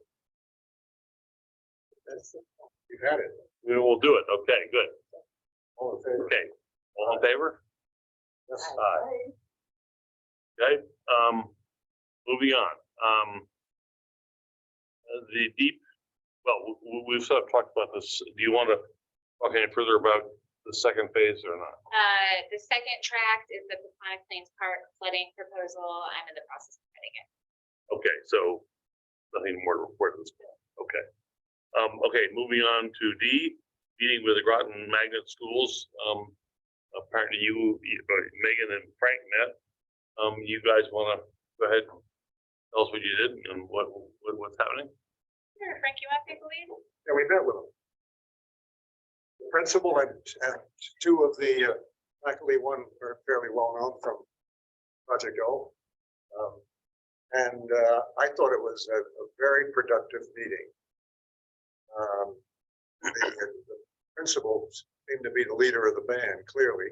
You've had it. We will do it, okay, good, All in favor? okay, all in favor? Yes. Aye. Okay, moving on, the deep, well, we've sort of talked about this, do you want to talk any further about the second phase or not? the second tract is the Peconic Plains Park flooding proposal. I'm in the process of writing it. Okay, so nothing more to report at this point, okay. Okay, moving on to D, meeting with the Groton Magnet Schools. Apparently Megan and Frank met. You guys wanna go ahead and tell us what you did and what's happening? Sure, Frank, you want to take the lead? Yeah, we met with them. The principal and two of the faculty, one fairly well known from Project O. And I thought it was a very productive meeting. The principal seemed to be the leader of the band, clearly.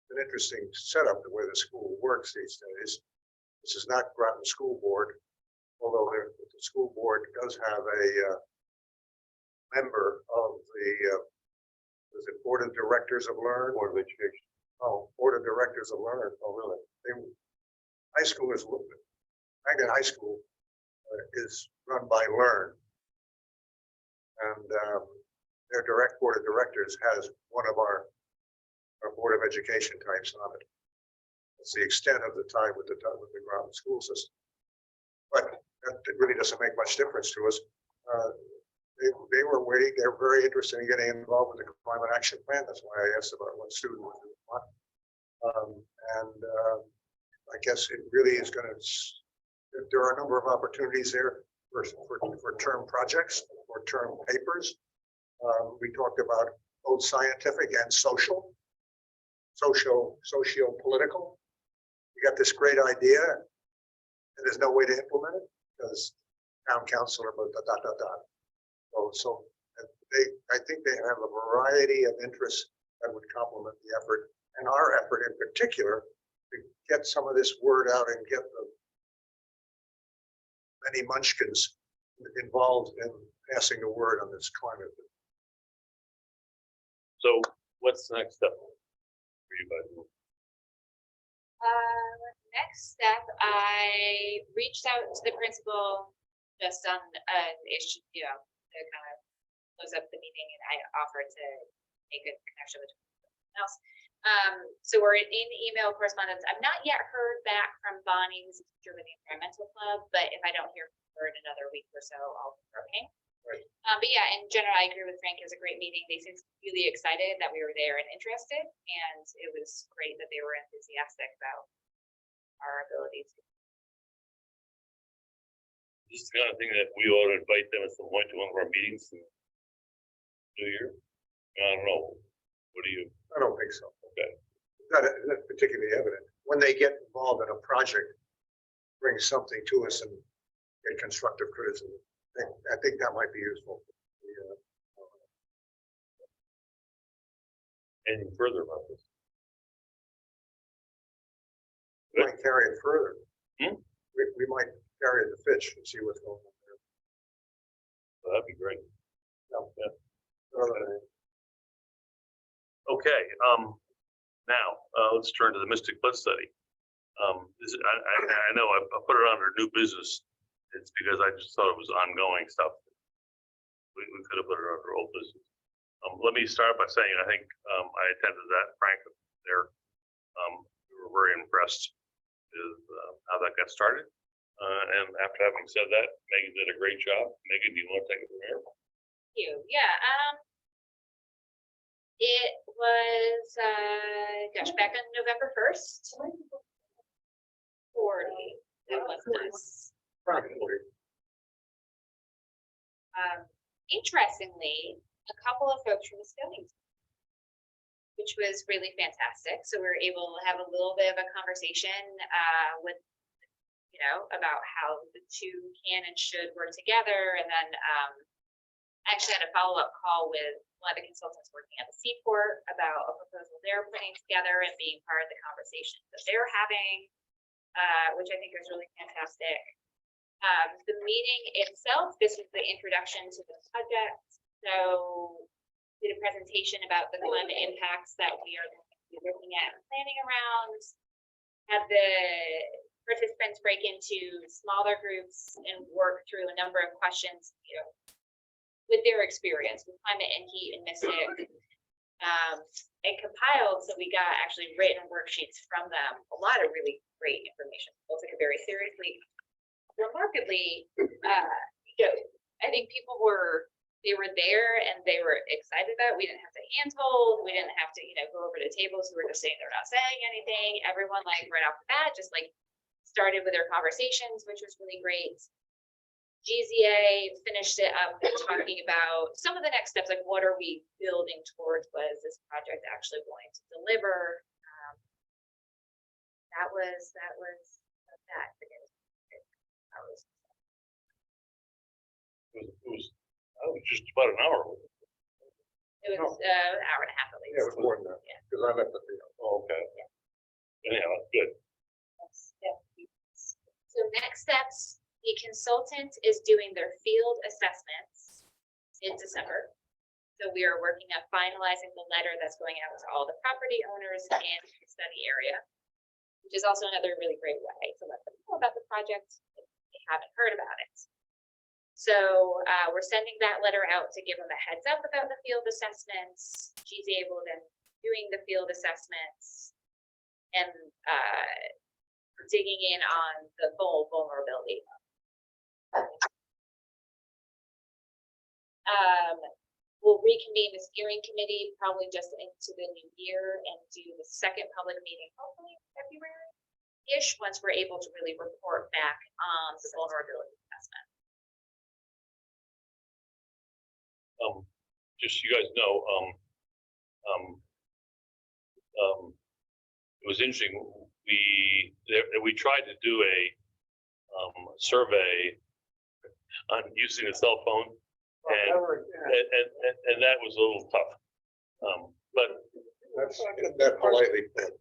An interesting setup the way the school works these days. This is not Groton School Board, although the school board does have a member of the is it Board of Directors of Learn? Board of Education. Oh, Board of Directors of Learn. Oh, really? High school is Magnet High School is run by Learn, and their direct Board of Directors has one of our Board of Education types on it. It's the extent of the tie with the Groton school system, but that really doesn't make much difference to us. They were waiting. They're very interested in getting involved with the climate action plan. That's why I asked about what student would do what. I guess it really is going to. There are a number of opportunities there for term projects or term papers. We talked about both scientific and socio-political. You got this great idea, and there's no way to implement it because town council or dot. I think they have a variety of interests that would complement the effort, and our effort in particular to get some of this word out and get the many munchkins involved in passing the word on this climate. So what's the next step for you guys? Next step, I reached out to the principal just on an issue, to kind of close up the meeting, and I offered to make a connection with someone else. So we're in email correspondence. I've not yet heard back from Bonnie, who's a teacher with the environmental club, but if I don't hear from her in another week or so, I'll be okay. Right. But yeah, in general, I agree with Frank. It was a great meeting. They seemed really excited that we were there and interested, and it was great that they were enthusiastic about our ability to. This is the kind of thing that we ought to invite them at some point to one of our meetings in New Year. I don't know. What do you? I don't think so. Okay. That's particularly evident. When they get involved in a project, bring something to us and get constructive criticism. I think that might be useful. Anything further about this? We might carry it further. Hmm? We might carry it to Fitch and see what's going on there. Well, that'd be great. No. Yeah. Uh, Okay, now, let's turn to the Mystic Flood Study. I know I put it under new business. It's because I just thought it was ongoing stuff. We could have put it under old business. Let me start by saying, I think, I attended that, Frank, there. We were very impressed with how that got started. And after having said that, Megan did a great job. Megan, do you want to take it from here? Thank you. Yeah. It was, back on November 1st. 40. That was nice. Probably. Interestingly, a couple of folks from the scouting, which was really fantastic. So we were able to have a little bit of a conversation with, about how the two can and should work together. And then I actually had a follow-up call with one of the consultants working at the Seaport about a proposal they're putting together and being part of the conversation that they're having, which I think is really fantastic. The meeting itself, this was the introduction to the project. So did a presentation about the climate impacts that we are looking at and planning around. Had the participants break into smaller groups and work through a number of questions, with their experience with climate and heat and Mystic, and compiled. So we got actually written worksheets from them, a lot of really great information. We'll take it very seriously. Remarkably, I think people were there and they were excited about it. We didn't have to handhold, we didn't have to, go over to tables who were just sitting there not saying anything. Everyone right off the bat just started with their conversations, which was really great. GZA finished it up talking about some of the next steps, what are we building towards, what is this project actually going to deliver. That was that. It was just about an hour. It was an hour and a half at least. Yeah, it was more than that. Yeah. Because I left it there. Oh, okay. Yeah. Anyhow, good. So next steps, the consultant is doing their field assessments in December. So we are working on finalizing the letter that's going out to all the property owners in the study area, which is also another really great way to let them know about the project if they haven't heard about it. So we're sending that letter out to give them a heads up about the field assessments. GZA will then doing the field assessments and digging in on the full vulnerability. We'll reconvene the steering committee probably just into the new year and do the second public meeting, hopefully February-ish, once we're able to really report back on the vulnerability assessment. Just so you guys know, it was interesting. We tried to do a survey on using a cell phone, and that was a little tough. But That's that politely put.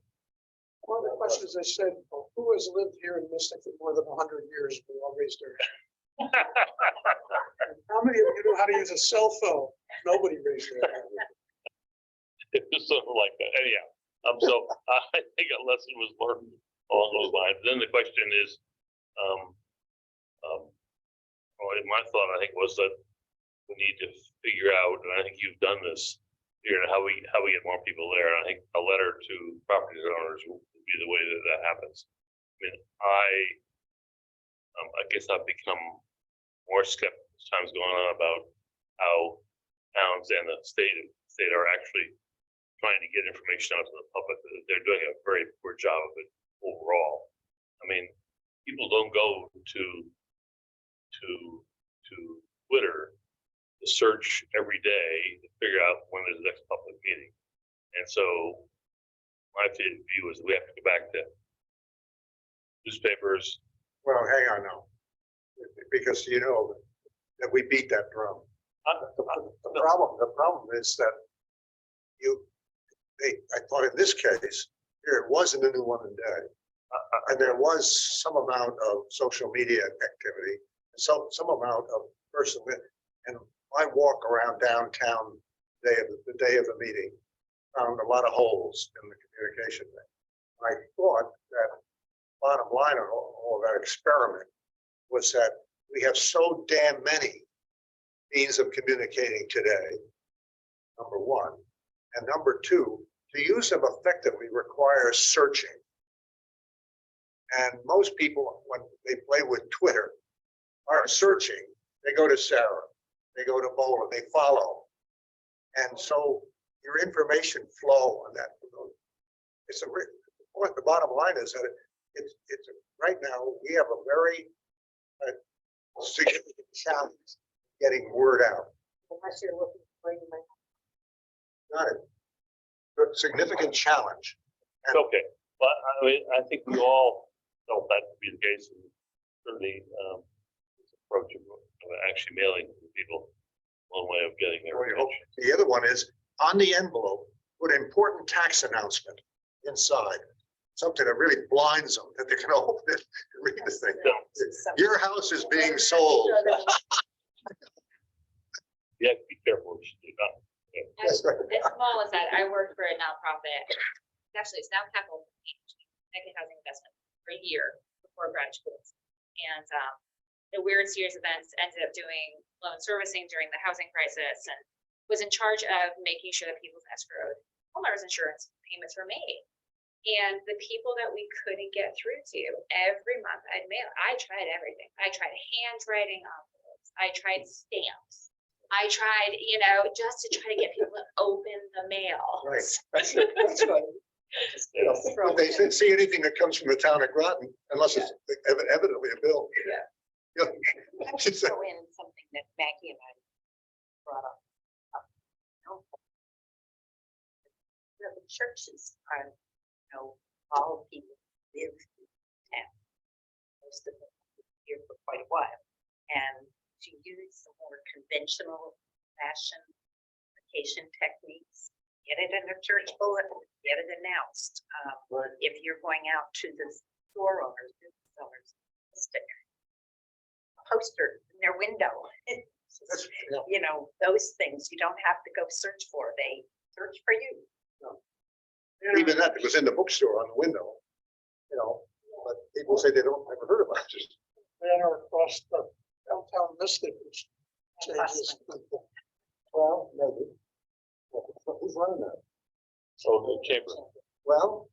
One of the questions I said, who has lived here in Mystic for more than 100 years? We all raised their hand. How many of you know how to use a cell phone? Nobody raised their hand. It was something like that. Anyhow, so I think a lesson was learned along those lines. Then the question is, well, my thought, I think, was that we need to figure out, and I think you've done this, figure out how we get more people there. And I think a letter to property owners will be the way that that happens. I mean, I guess I've become more skeptical as time's going on about how towns and the state are actually trying to get information out to the public. They're doing a very poor job of it overall. I mean, people don't go to Twitter to search every day to figure out when there's the next public meeting. And so my view is we have to go back to newspapers. Well, hang on now, because you know that we beat that drum. The problem is that I thought in this case, there wasn't a new one a day. And there was some amount of social media activity, some amount of personal, and I walk around downtown the day of the meeting, found a lot of holes in the communication thing. I thought that bottom line of all of that experiment was that we have so damn many means of communicating today, number one. And number two, to use them effectively requires searching. And most people, when they play with Twitter, are searching. They go to Sarah, they go to Bola, they follow. And so your information flow on that. It's the bottom line is that it's right now we have a very significant challenge getting word out. Unless you're looking for you might Got it. But significant challenge. And Okay, but I mean, I think we all felt that to be the case, and certainly this approach of actually mailing to people one way of getting their well, you hope- attention. the other one is on the envelope, put important tax announcement inside. Something that really blinds them, that they can open it and read the thing. Your house is being sold. You have to be careful what you do. As small as that, I worked for a nonprofit. It's now capital connected housing investment for a year before grad schools. And the Weird Series events ended up doing loan servicing during the housing crisis and was in charge of making sure that people's escrowed homeowners insurance payments were made. And the people that we couldn't get through to every month I'd mail, I tried everything. I tried handwriting envelopes. I tried stamps. I tried, just to try to get people to open the mail. Right. That's right. You know, if they see anything that comes from the town of Groton, unless it's evidently a bill. Yeah. You know, she's like, throw in something that Maggie and I brought up. The churches are, all people live in town. Most of them live here for quite a while. And to use some more conventional fashion vacation techniques, get it in a church bulletin, get it announced. Right. If you're going out to the store owners, business owners, stick a poster in their window. that's, you know, Those things you don't have to go search for. They search for you. even that was in the bookstore on the window, but people say they don't ever heard about it. Banner across the downtown Mystic, which changes. Well, maybe. Who's running that? So the chamber. Well,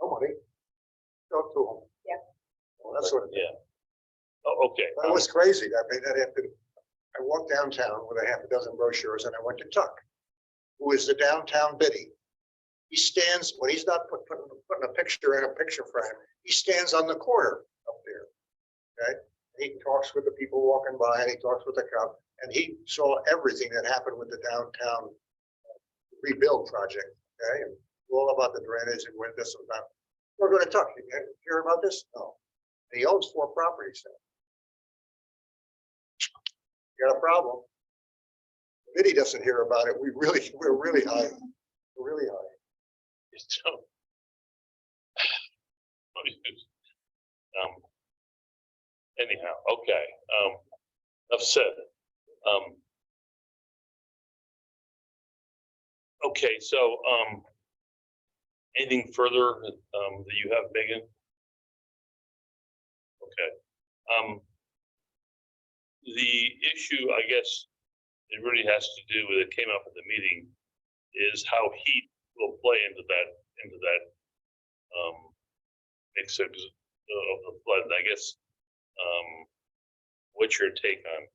nobody. Go to them. Yeah. Well, that's what. Yeah. Oh, okay. That was crazy. I walked downtown with a half a dozen brochures and I went to Tuck, who is the downtown biddy. He stands, when he's not putting a picture in a picture frame, he stands on the corner up there. Okay. He talks with the people walking by and he talks with the cop and he saw everything that happened with the downtown rebuild project. Okay. And all about the drainage and when this and that. We're going to talk. You hear about this? No. And he owns 4 properties there. You got a problem. Biddy doesn't hear about it. We're really high. We're really high. So. Anyhow, okay, enough said. Okay, so, anything further, that you have, Megan? Okay, the issue, I guess, it really has to do with, it came up at the meeting, is how heat will play into that, mix of the flood. And I guess, what's your take on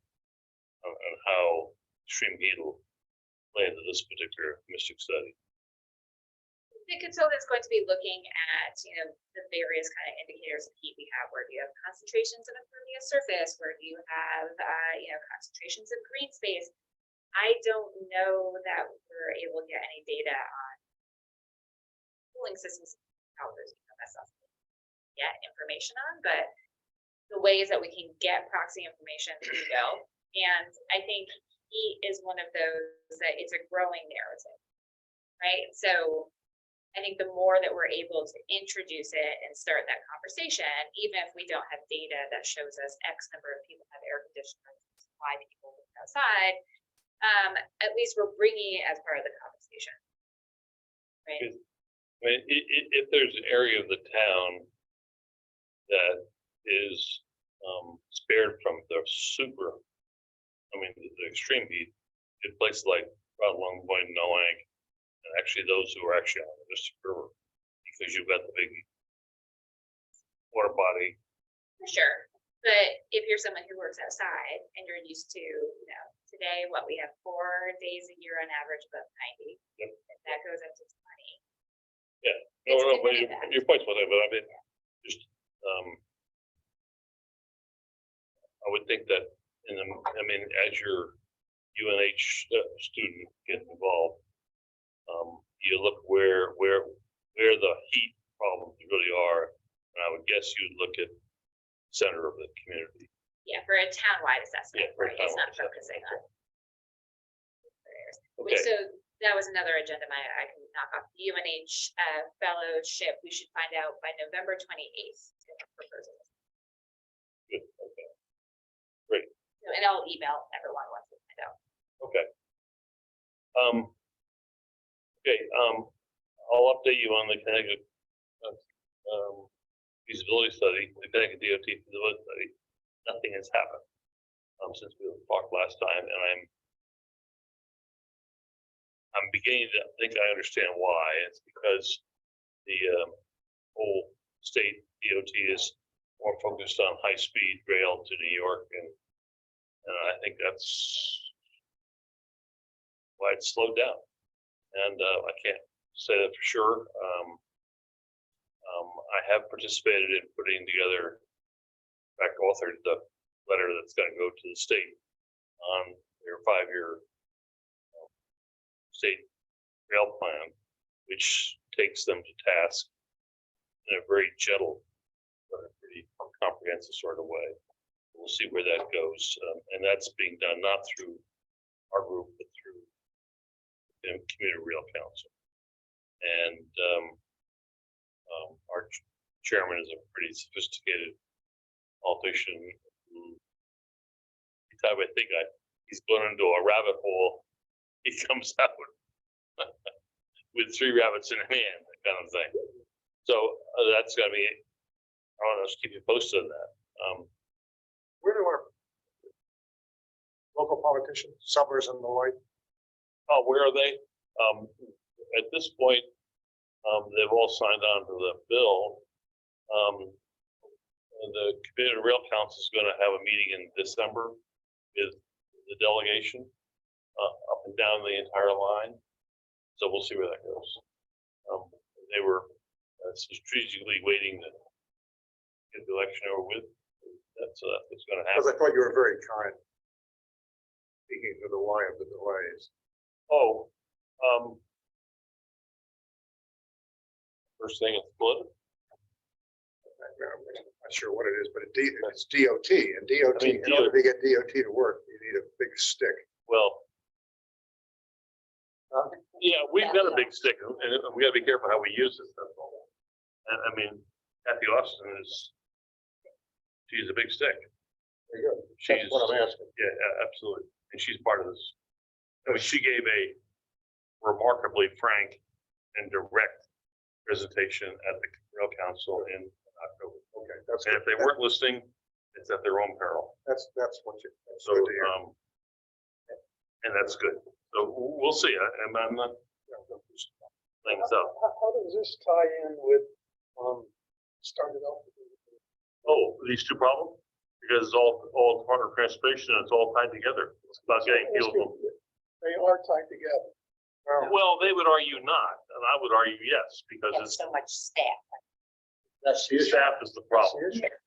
how extreme heat will play into this particular mystic study? The consultant's going to be looking at, the various kind of indicators of heat we have. Where do you have concentrations of impervious surface? Where do you have, concentrations of green space? I don't know that we're able to get any data on cooling systems. That's something to get information on, but the ways that we can get proxy information, we will. And I think heat is one of those that it's a growing narrative, right? So I think the more that we're able to introduce it and start that conversation, even if we don't have data that shows us X number of people have air conditioners, Y people live outside, at least we're bringing it as part of the conversation. Right? I mean, if there's an area of the town that is spared from the the extreme heat, in places like Long Point, Noank, and actually those who are actually on the Mystic River, because you've got the big water body. For sure. But if you're someone who works outside and you're used to, today, we have 4 days a year on average above 90. Yep. And that goes up to 20. Yeah. It's No, but different impact. your point's well taken, but I mean, just, I would think that as your UNH student gets involved, you look where the heat problems really are, and I would guess you'd look at center of the community. Yeah, for a townwide assessment, Yeah, for a right? It's not townwide focusing on. Okay. So that was another agenda I can knock off. UNH fellowship, we should find out by November 28th. Proposals. Good. Okay. Great. And I'll email everyone once we find out. Okay. I'll update you on the Connecticut feasibility study, the Connecticut DOT feasibility study. Nothing has happened since we talked last time, and I'm beginning to think I understand why. It's because the whole state DOT is more focused on high-speed rail to New York, and I think that's why it's slowed down. And I can't say that for sure. I have participated in putting together, in fact, authored the letter that's going to go to the state on their 5-year state rail plan, which takes them to task in a very gentle, but a pretty comprehensive sort of way. We'll see where that goes, and that's being done not through our group, but through Community Rail Council. And our chairman is a pretty sophisticated politician who, every time I think he's gone into a rabbit hole, he comes out with 3 rabbits in hand, that kind of thing. So that's gonna be, I don't know, just keep you posted on that. Where do our local politicians, Summers and the like? Oh, where are they? At this point, they've all signed on to the bill. The Community Rail Council is going to have a meeting in December with the delegation up and down the entire line. So we'll see where that goes. They were strategically waiting to get the election over with. That's what's going to happen. Because I thought you were very kind. Speaking to the why of the delays. Oh, first thing it's flooded. I'm not sure what it is, but it's DOT, and DOT, I mean, in order to get DOT to work, you need a big stick. Well, Yeah, we've got a big stick, and we gotta be careful how we use this, that's all. And I mean, Kathy Austin she's a big stick. Very good. She's, That's what I'm asking. yeah, absolutely, and she's part of this. I mean, she gave a remarkably frank and direct presentation at the Rail Council in October. Okay, that's, And if they weren't listening, it's at their own peril. that's what you, that's So, good to hear. and that's good. So we'll see. I'm not things up. How does this tie in with, started off? Oh, these two problems? Because it's all Department of Transportation, and it's all tied together. It's about getting people. They are tied together. Well, they would argue not, and I would argue yes, because Have it's so much staff. That's the issue. staff is the problem. That's the issue.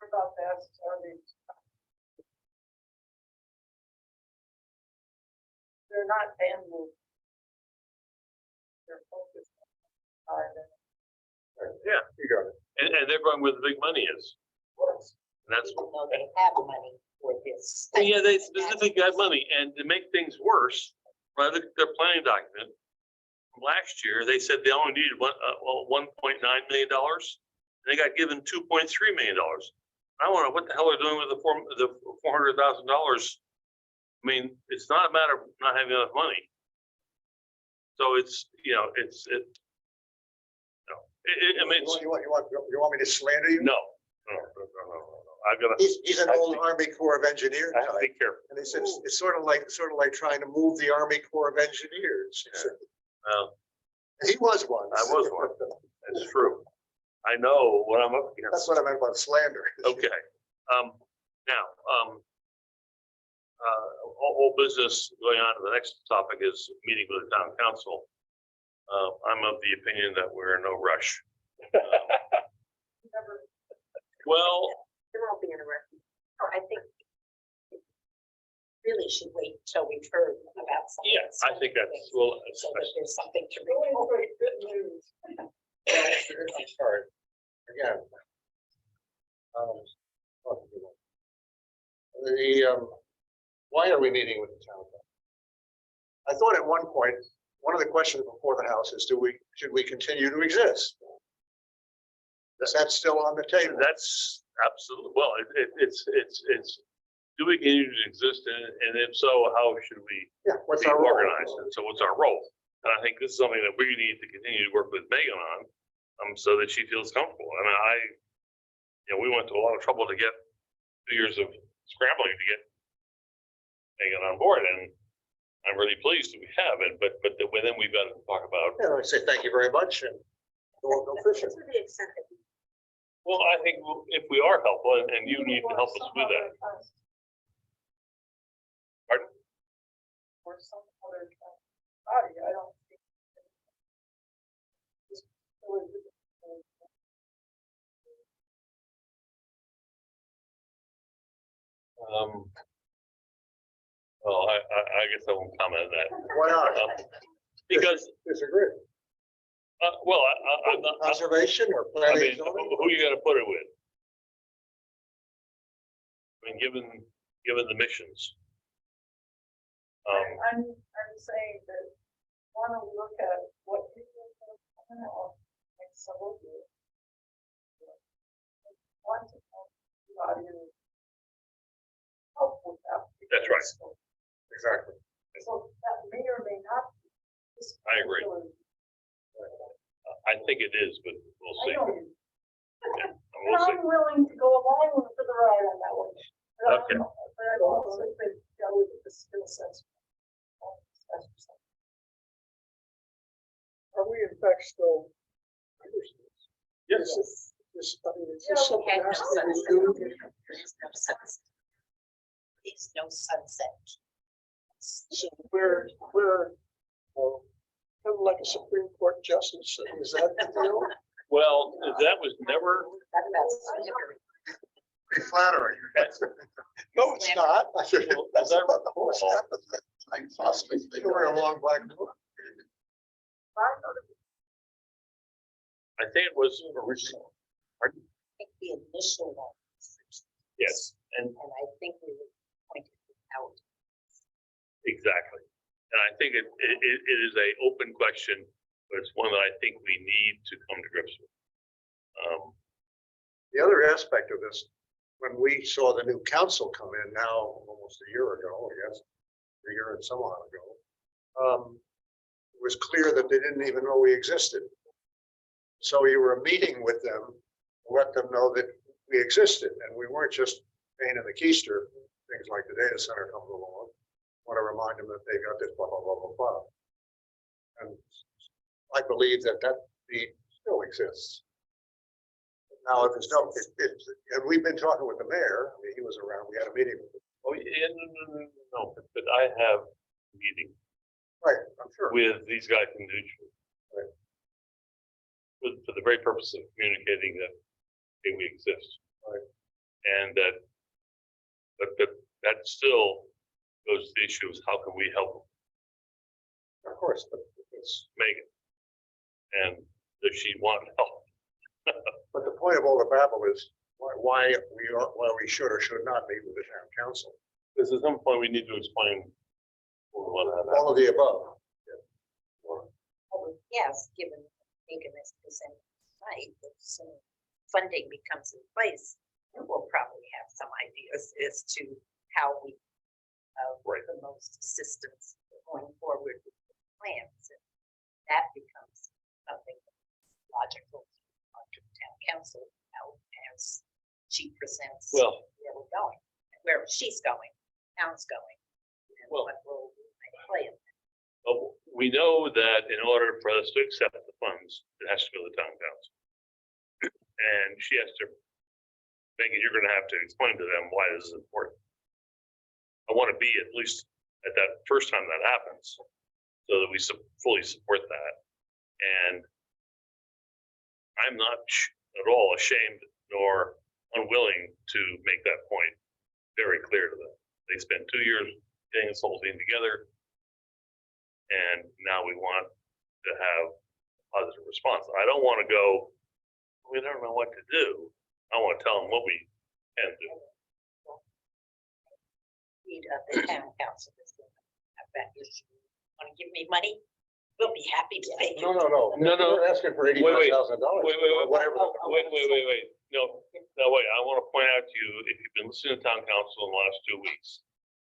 About that, they're not bandwidth. They're focused on Yeah, You got it. and they're going where the big money is. And that's, Even though they have money for this. yeah, they specifically got money, and to make things worse, right, look at their planning document. From last year, they said they only needed $1.9 million, and they got given $2.3 million. I wonder what the hell they're doing with the $400,000. I mean, it's not a matter of not having enough money. So it's, I mean, You want me to slander you? no. I've got to, He's an old Army Corps of Engineers I have to type, be careful. and he says, it's sort of like trying to move the Army Corps of Engineers. He was one. I was one. That's true. I know what I'm up That's against. what I meant by slander. Okay. Now, whole business going on to the next topic is meeting with the town council. I'm of the opinion that we're in no rush. never. Well, There won't be interrupted. I think really should wait until we've heard about something. yeah, I think that's, well, So that there's something to Really report. great, good news. I'm sorry. Again. Why are we meeting with the town council? I thought at one point, one of the questions before the house is, should we continue to exist? Is that still on the table? that's absolutely, well, it's, do we continue to exist? And if so, how should we Yeah, what's be our role? organized? And so what's our role? And I think this is something that we need to continue to work with Megan on, so that she feels comfortable. I mean, we went to a lot of trouble to get 2 years of scrambling to get Megan on board, and I'm really pleased that we have it, but then we've got to talk about, Yeah, I say thank you very much and go fishing. To the extent that we well, I think if we are helpful, and you need to help us with that. Pardon? Or some other body, I don't think. Well, I guess I won't comment on that. Why not? Because, Disagree. well, I'm not, Conservation or I planning mean, and zoning? who you gonna put it with? I mean, given the missions. I'm saying that, want to look at what people have come out and several years. Want to help somebody help with that. That's right. Exactly. So that may or may not. Be this I agree. particular- I think it is, but we'll I see. know you. Yeah, And we'll see. I'm willing to go along for the ride on that one. Okay. But I also think that with the skill sets. Are we in fact still? Yes. I mean, is Yeah, this something had that no has to be sunset. renewed? There is no sunset. There's no sunset. So we're, kind of like a Supreme Court justice, is that the deal? Well, that was never, That about slavery. Pretty flattering. No, it's not. That's about the whole staff. I possibly think we're a long black book. I think it was original. I think the initial one. Yes, and And I think we were pointed it out. exactly. And I think it is a open question, but it's one that I think we need to come to grips with. The other aspect of this, when we saw the new council come in now almost a year ago, I guess, a year and some while ago, it was clear that they didn't even know we existed. So you were meeting with them, to let them know that we existed, and we weren't just paying in the keister, things like the data center comes along. Want to remind them that they got this, blah, blah, blah, blah, blah. And I believe that need still exists. Now, if there's no, and we've been talking with the mayor, I mean, he was around, we had a meeting with him. Oh, yeah, no, but I have a meeting Right, I'm sure. with these guys in Newton. Right. For the very purpose of communicating that hey, we exist. Right. And that still goes to the issue is how can we help Of course, but it's, Megan? And does she want help? but the point of all the babble is why we should or should not meet with the town council. Because at some point we need to explain what we want to have. All of the above. Yes, given Megan is presenting tonight, if some funding becomes in place, we'll probably have some ideas as to how we Right. the most assistance going forward with the plans. And that becomes something logical to the town council out as she presents Well, where we're going, where she's going, town's going, and Well- what role we might play in that. we know that in order for us to accept the funds, it has to go to the town council. And she has to, Megan, you're gonna have to explain to them why this is important. I want to be at least at that first time that happens, so that we fully support that. And I'm not at all ashamed nor unwilling to make that point very clear to them. They spent 2 years getting this whole thing together. And now we want to have a positive response. I don't want to go, we don't know what to do. I want to tell them what we can do. Need of the town council is going to have that issue. Want to give me money? We'll be happy to take it. No. No. We're asking for $85,000. Wait. Whatever. Wait. No, wait. I want to point out to you, if you've been listening to town council in the last 2 weeks,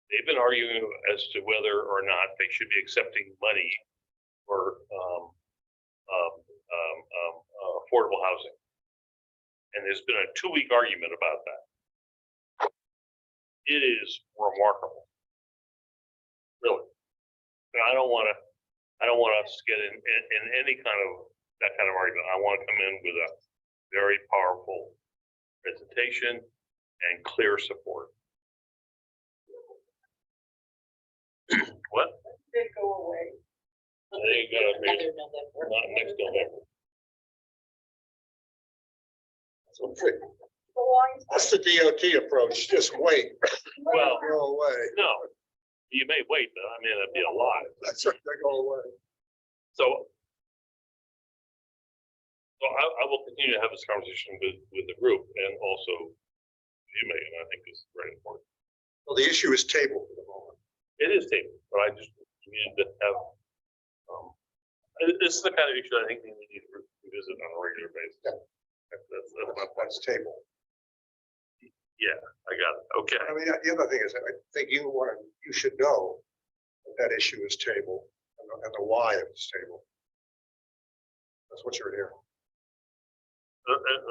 they've been arguing as to whether or not they should be accepting money for affordable housing. And there's been a 2-week argument about that. It is remarkable. Really. And I don't want us to get in any kind of that kind of argument. I want to come in with a very powerful presentation and clear support. What? They go away. They gotta make Another November. not next November. That's the DOT approach, just wait. Well, Go away. no, you may wait, but I mean, it'd be a lot. That's right, they go away. So I will continue to have this conversation with the group and also you, Megan. I think this is very important. Well, the issue is tabled for the moment. It is tabled, but I just needed to have, this is the kind of issue I think we need to revisit on a regular basis. Yeah. That's my point. That's tabled. Yeah, I got it. Okay. I mean, the other thing is, I think you should know that issue is tabled and the why of it's tabled. That's what you're hearing.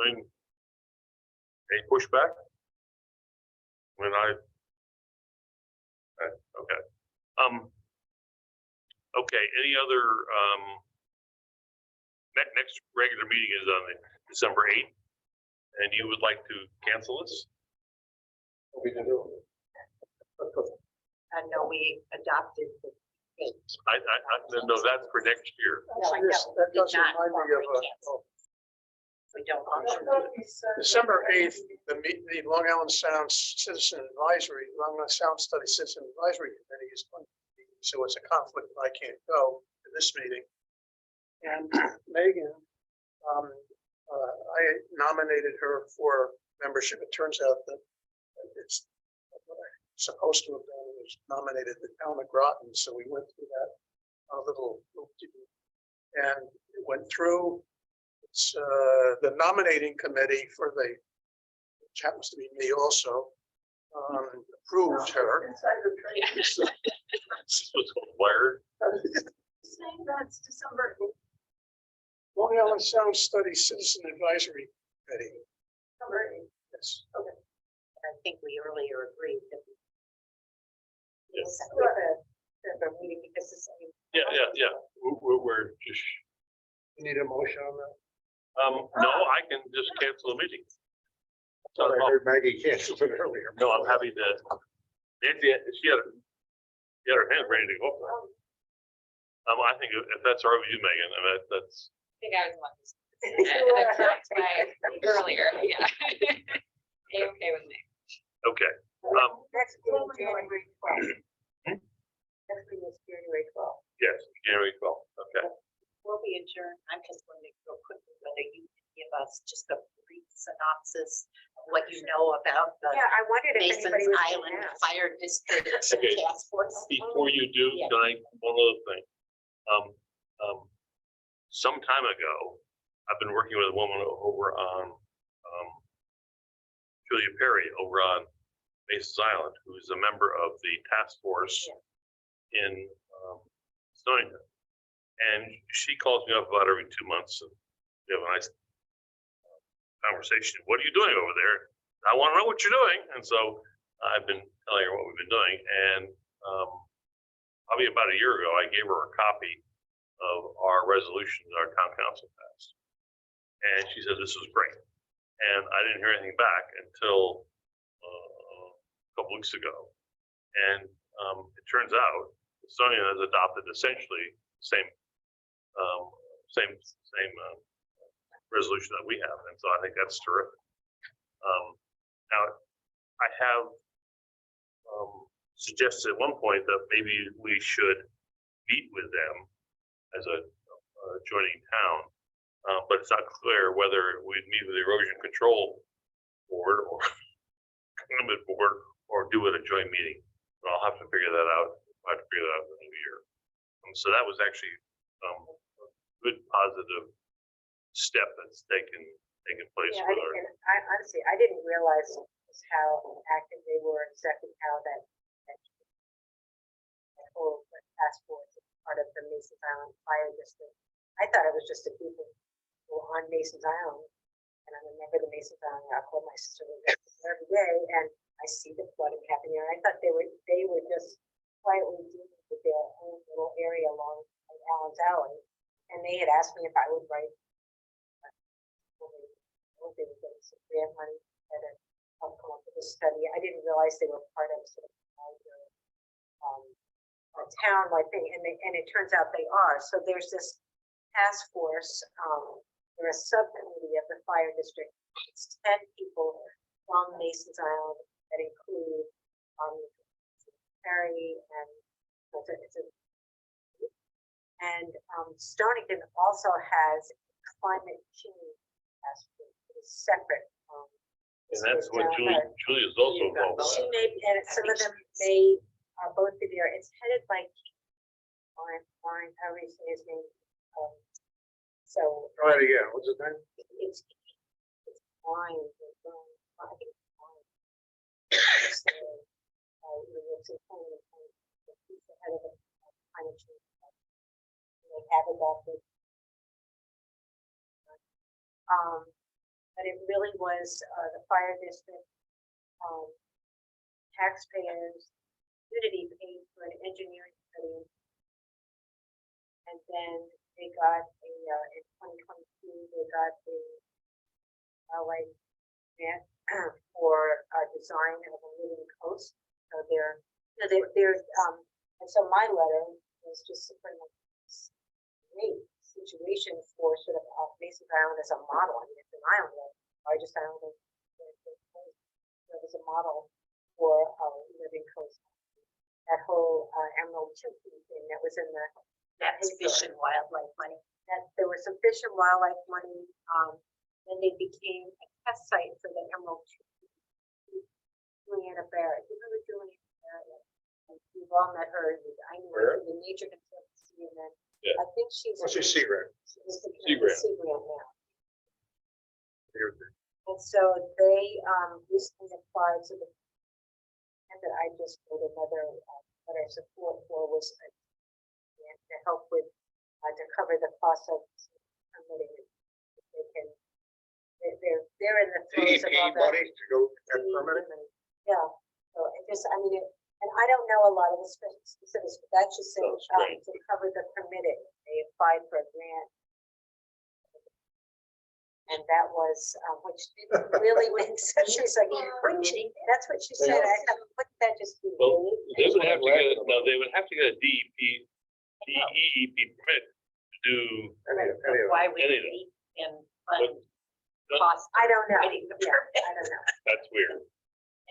Any pushback? When okay. Okay, any other, next regular meeting is on December 8th, and you would like to cancel this? What we can do. I know we adopted the date. No, that's for next year. No, I know, That did does not remind me of formally cancel. We don't. December 8th, the Long Island Sound Citizen Advisory, Long Island Sound Study Citizen Advisory Committee is going to be, so it's a conflict. I can't go to this meeting. And Megan, I nominated her for membership. It turns out that it's what I'm supposed to have done. was nominated the town of Groton, so we went through that little loop-de-loop. And it went through, it's the nominating committee for the, which happens to be me also, approved her. Inside the train. This is what's called wired. Saying that's December. Long Island Sound Study Citizen Advisory Committee. December Yes. I think we earlier agreed that. Yes. Go ahead. The meeting because it's. Yeah. We're just, You need a motion on that? no, I can just cancel the meeting. I heard Maggie cancel it earlier. No, I'm happy to. Nancy, she had her hand ready to go. I think if that's all right with you, Megan, I mean, that's, I think I was one. Correct my earlier, yeah. Okay with me. okay. Next meeting, January 12th. Next meeting is January 12th. Yes, January 12th, okay. We'll be adjourned. I'm just wondering real quickly whether you can give us just a brief synopsis of what you know about the Yeah, I wondered if Mason's anybody was Island gonna ask. Fire District Okay. Task Force. Before you do, Yeah. can I, one other thing. Some time ago, I've been working with a woman over on, Julia Perry over on Mason's Island, who's a member of the task force in, Stonington. And she calls me up about every 2 months and we have a nice conversation. What are you doing over there? I want to know what you're doing. And so I've been telling her what we've been doing. And probably about a year ago, I gave her a copy of our resolution that our town council passed. And she said, this was great. And I didn't hear anything back until a couple weeks ago. And it turns out Estonia has adopted essentially the same resolution that we have. And so I think that's terrific. Now, I have suggested at one point that maybe we should meet with them as a joining town, but it's not clear whether we'd meet with the erosion control board or climate board or do it a joint meeting. But I'll have to figure that out. I'll have to figure that out in the new year. So that was actually a good positive step that's taken place Yeah, with our. I honestly, I didn't realize just how active they were, exactly how that whole task force is part of the Mason's Island Fire District. I thought it was just the people who were on Mason's Island. And I remember the Mason's Island, I called my sister there every day and I see the flooding happening there. I thought they were just quietly dealing with their own little area along Allen's Alley. And they had asked me if I would write they were getting some grant money and help come up with a study. I didn't realize they were part of sort of a town-wide thing, and it turns out they are. So there's this task force. They're a subcommittee of the fire district. It's 10 people from Mason's Island that include Perry and Stonington also has climate change task force. Separate. And that's what Julia's also involved She in. may, and some of them may both be there. It's headed by Warren, however you say his name. So Try it again. What's his name? it's Warren. I think it's Warren. So, it's important. He's the head of the climate change. They have adopted. But it really was the fire district, taxpayers, community paid for an engineering study. And then they got in 2022, they got a grant for design of a living coast. So and so my letter was just super great situation for sort of Mason's Island as a model. I mean, it's an island, the largest island as a model for living coast. That whole Emerald Chimney thing that was in the That's fish and wildlife money. that there was some fish and wildlife money. Then they became a test site for the Emerald Chimney. Juliana Barrett, you remember Juliana Barrett? all met her, I knew her Where? through the Nature Conservancy, and then Yeah. I think she's. What's your secret? Sea grant. Sea grant now. Here. And so they recently applied to the, and that I just wrote another letter of support for was to help with, to cover the cost of permitting. If they can, they're in the throes of all DEP that. money to go get permitted? Yeah, so it just, I mean, and I don't know a lot of the specifics, but that just said, That's great. to cover the permitting, they applied for a grant. And that was, which didn't really make sense, she's like, wouldn't you, that's what she said, I have, wouldn't that just be Well, really? they would have to get, no, they would have to get a DEP permit to do, Anyway, Why we anything. need and but fund cost. I don't know, writing the yeah, permit. I don't know, that's weird.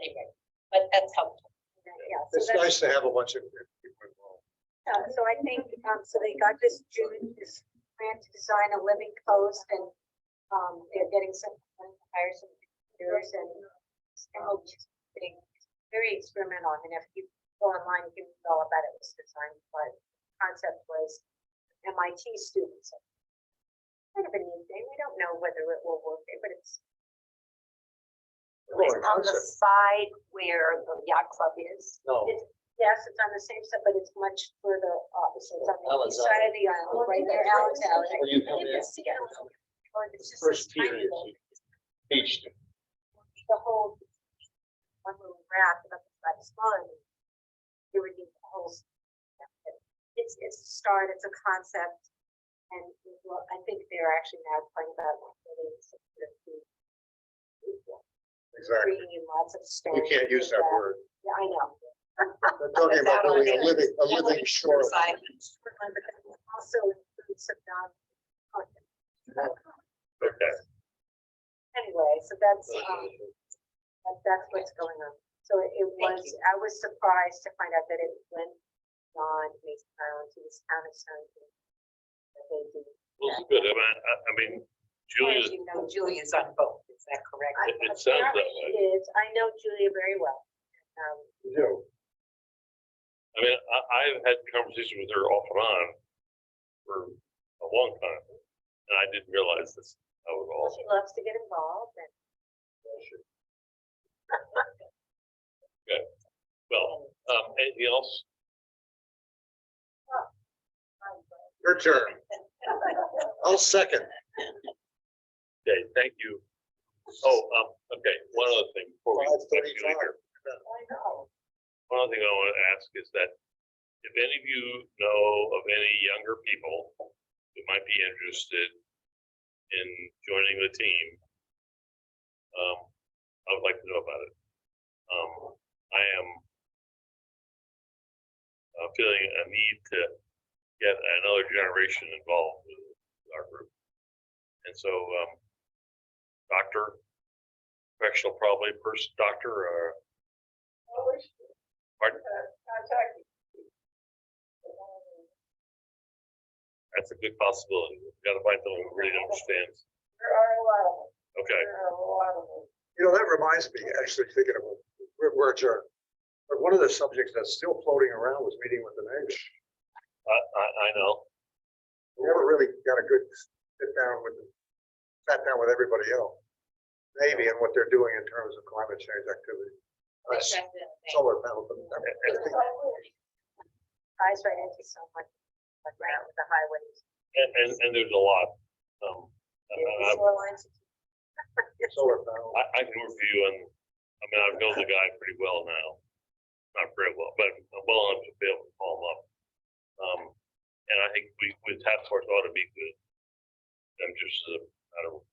Anyway, but that's helpful. yeah. So It's that's- nice to have a bunch of people involved. So I think, so they got this grant to design a living post, and they're getting some, hire some computers, and being very experimental. I mean, if you go online, you can read all about it, was designed, but the concept was MIT students. Kind of a neat thing, we don't know whether it will work, but it's. Well, It's on the concept. side where the yacht club is. No, Yes, it's on the same side, but it's much further up, so it's on the Allen's east side of the island, right there, Allen's Alley. When you come You in, can see it. Or it's just first this pier tiny is little- beach. the whole one little raft about the smaller. It would be the whole. It's a start, it's a concept, and well, I think they're actually now talking about Exactly. bringing in lots of stone. You can't use that word. Yeah, I know. They're talking about building a living shore. But it also includes some non. Okay. Anyway, so that's what's going on. So it was, I was surprised to find out that it went on Mason Island to this town of Sunnyvale. That they do. Well, it's good. I mean, Julia, You know, Julia's on both, is that correct? it sounds that Apparently way. It is. I know Julia very well. You do. I mean, I've had conversations with her off and on for a long time, and I didn't realize this. I was all. She loves to get involved, and Well, anything else? Your turn. I'll second. Okay, thank you. Oh, okay, one other thing before we. 5:35. I know. One other thing I want to ask is that if any of you know of any younger people who might be interested in joining the team, I would like to know about it. I am feeling a need to get another generation involved with our group. And so, doctor, professional, probably person, doctor, or pardon? Contact me. That's a good possibility. We've got to find someone who really understands. There are a lot of them. Okay, There are a lot of them. You know, that reminds me, actually, thinking of, we're adjourned. But one of the subjects that's still floating around was meeting with the neighbors. I know. We never really got a good sat down with everybody else. Maybe and what they're doing in terms of climate change activity. Solar panels. ties right into so much, like right with the highways. And there's a lot. The shorelines. Solar panels. I can work for you and, I mean, I've known the guy pretty well now. Not very well, but well enough to be able to call him up. And I think with task force ought to be good. I'm just, I don't know,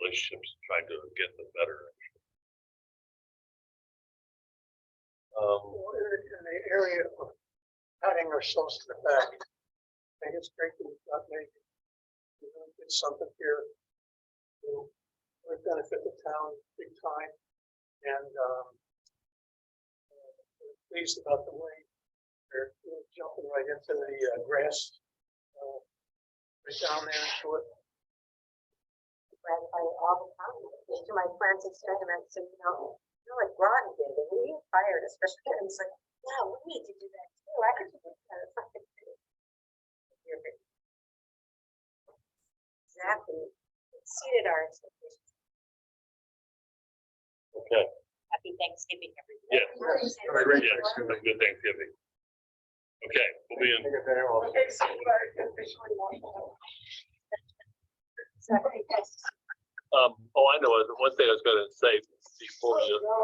relationships, trying to get them better. In the area of patting ourselves to the back, I think it's great that we've got maybe did something here to would benefit the town big time. And we're pleased about the way they're jumping right into the grass, right down there into it. All the time, just to my friends and stuff, and I said, you know, like Groton did, and we hired, especially, and it's like, yeah, me to do that too. I could do that kind of something too. Exactly. Exceeded our expectations. Okay, Happy Thanksgiving, everyone. yeah, Have a great yeah, Thanksgiving. good Thanksgiving. Okay, we'll be in. Take a day off. Okay, so we're officially on. So I think that's Oh, I know, one thing I was gonna say before you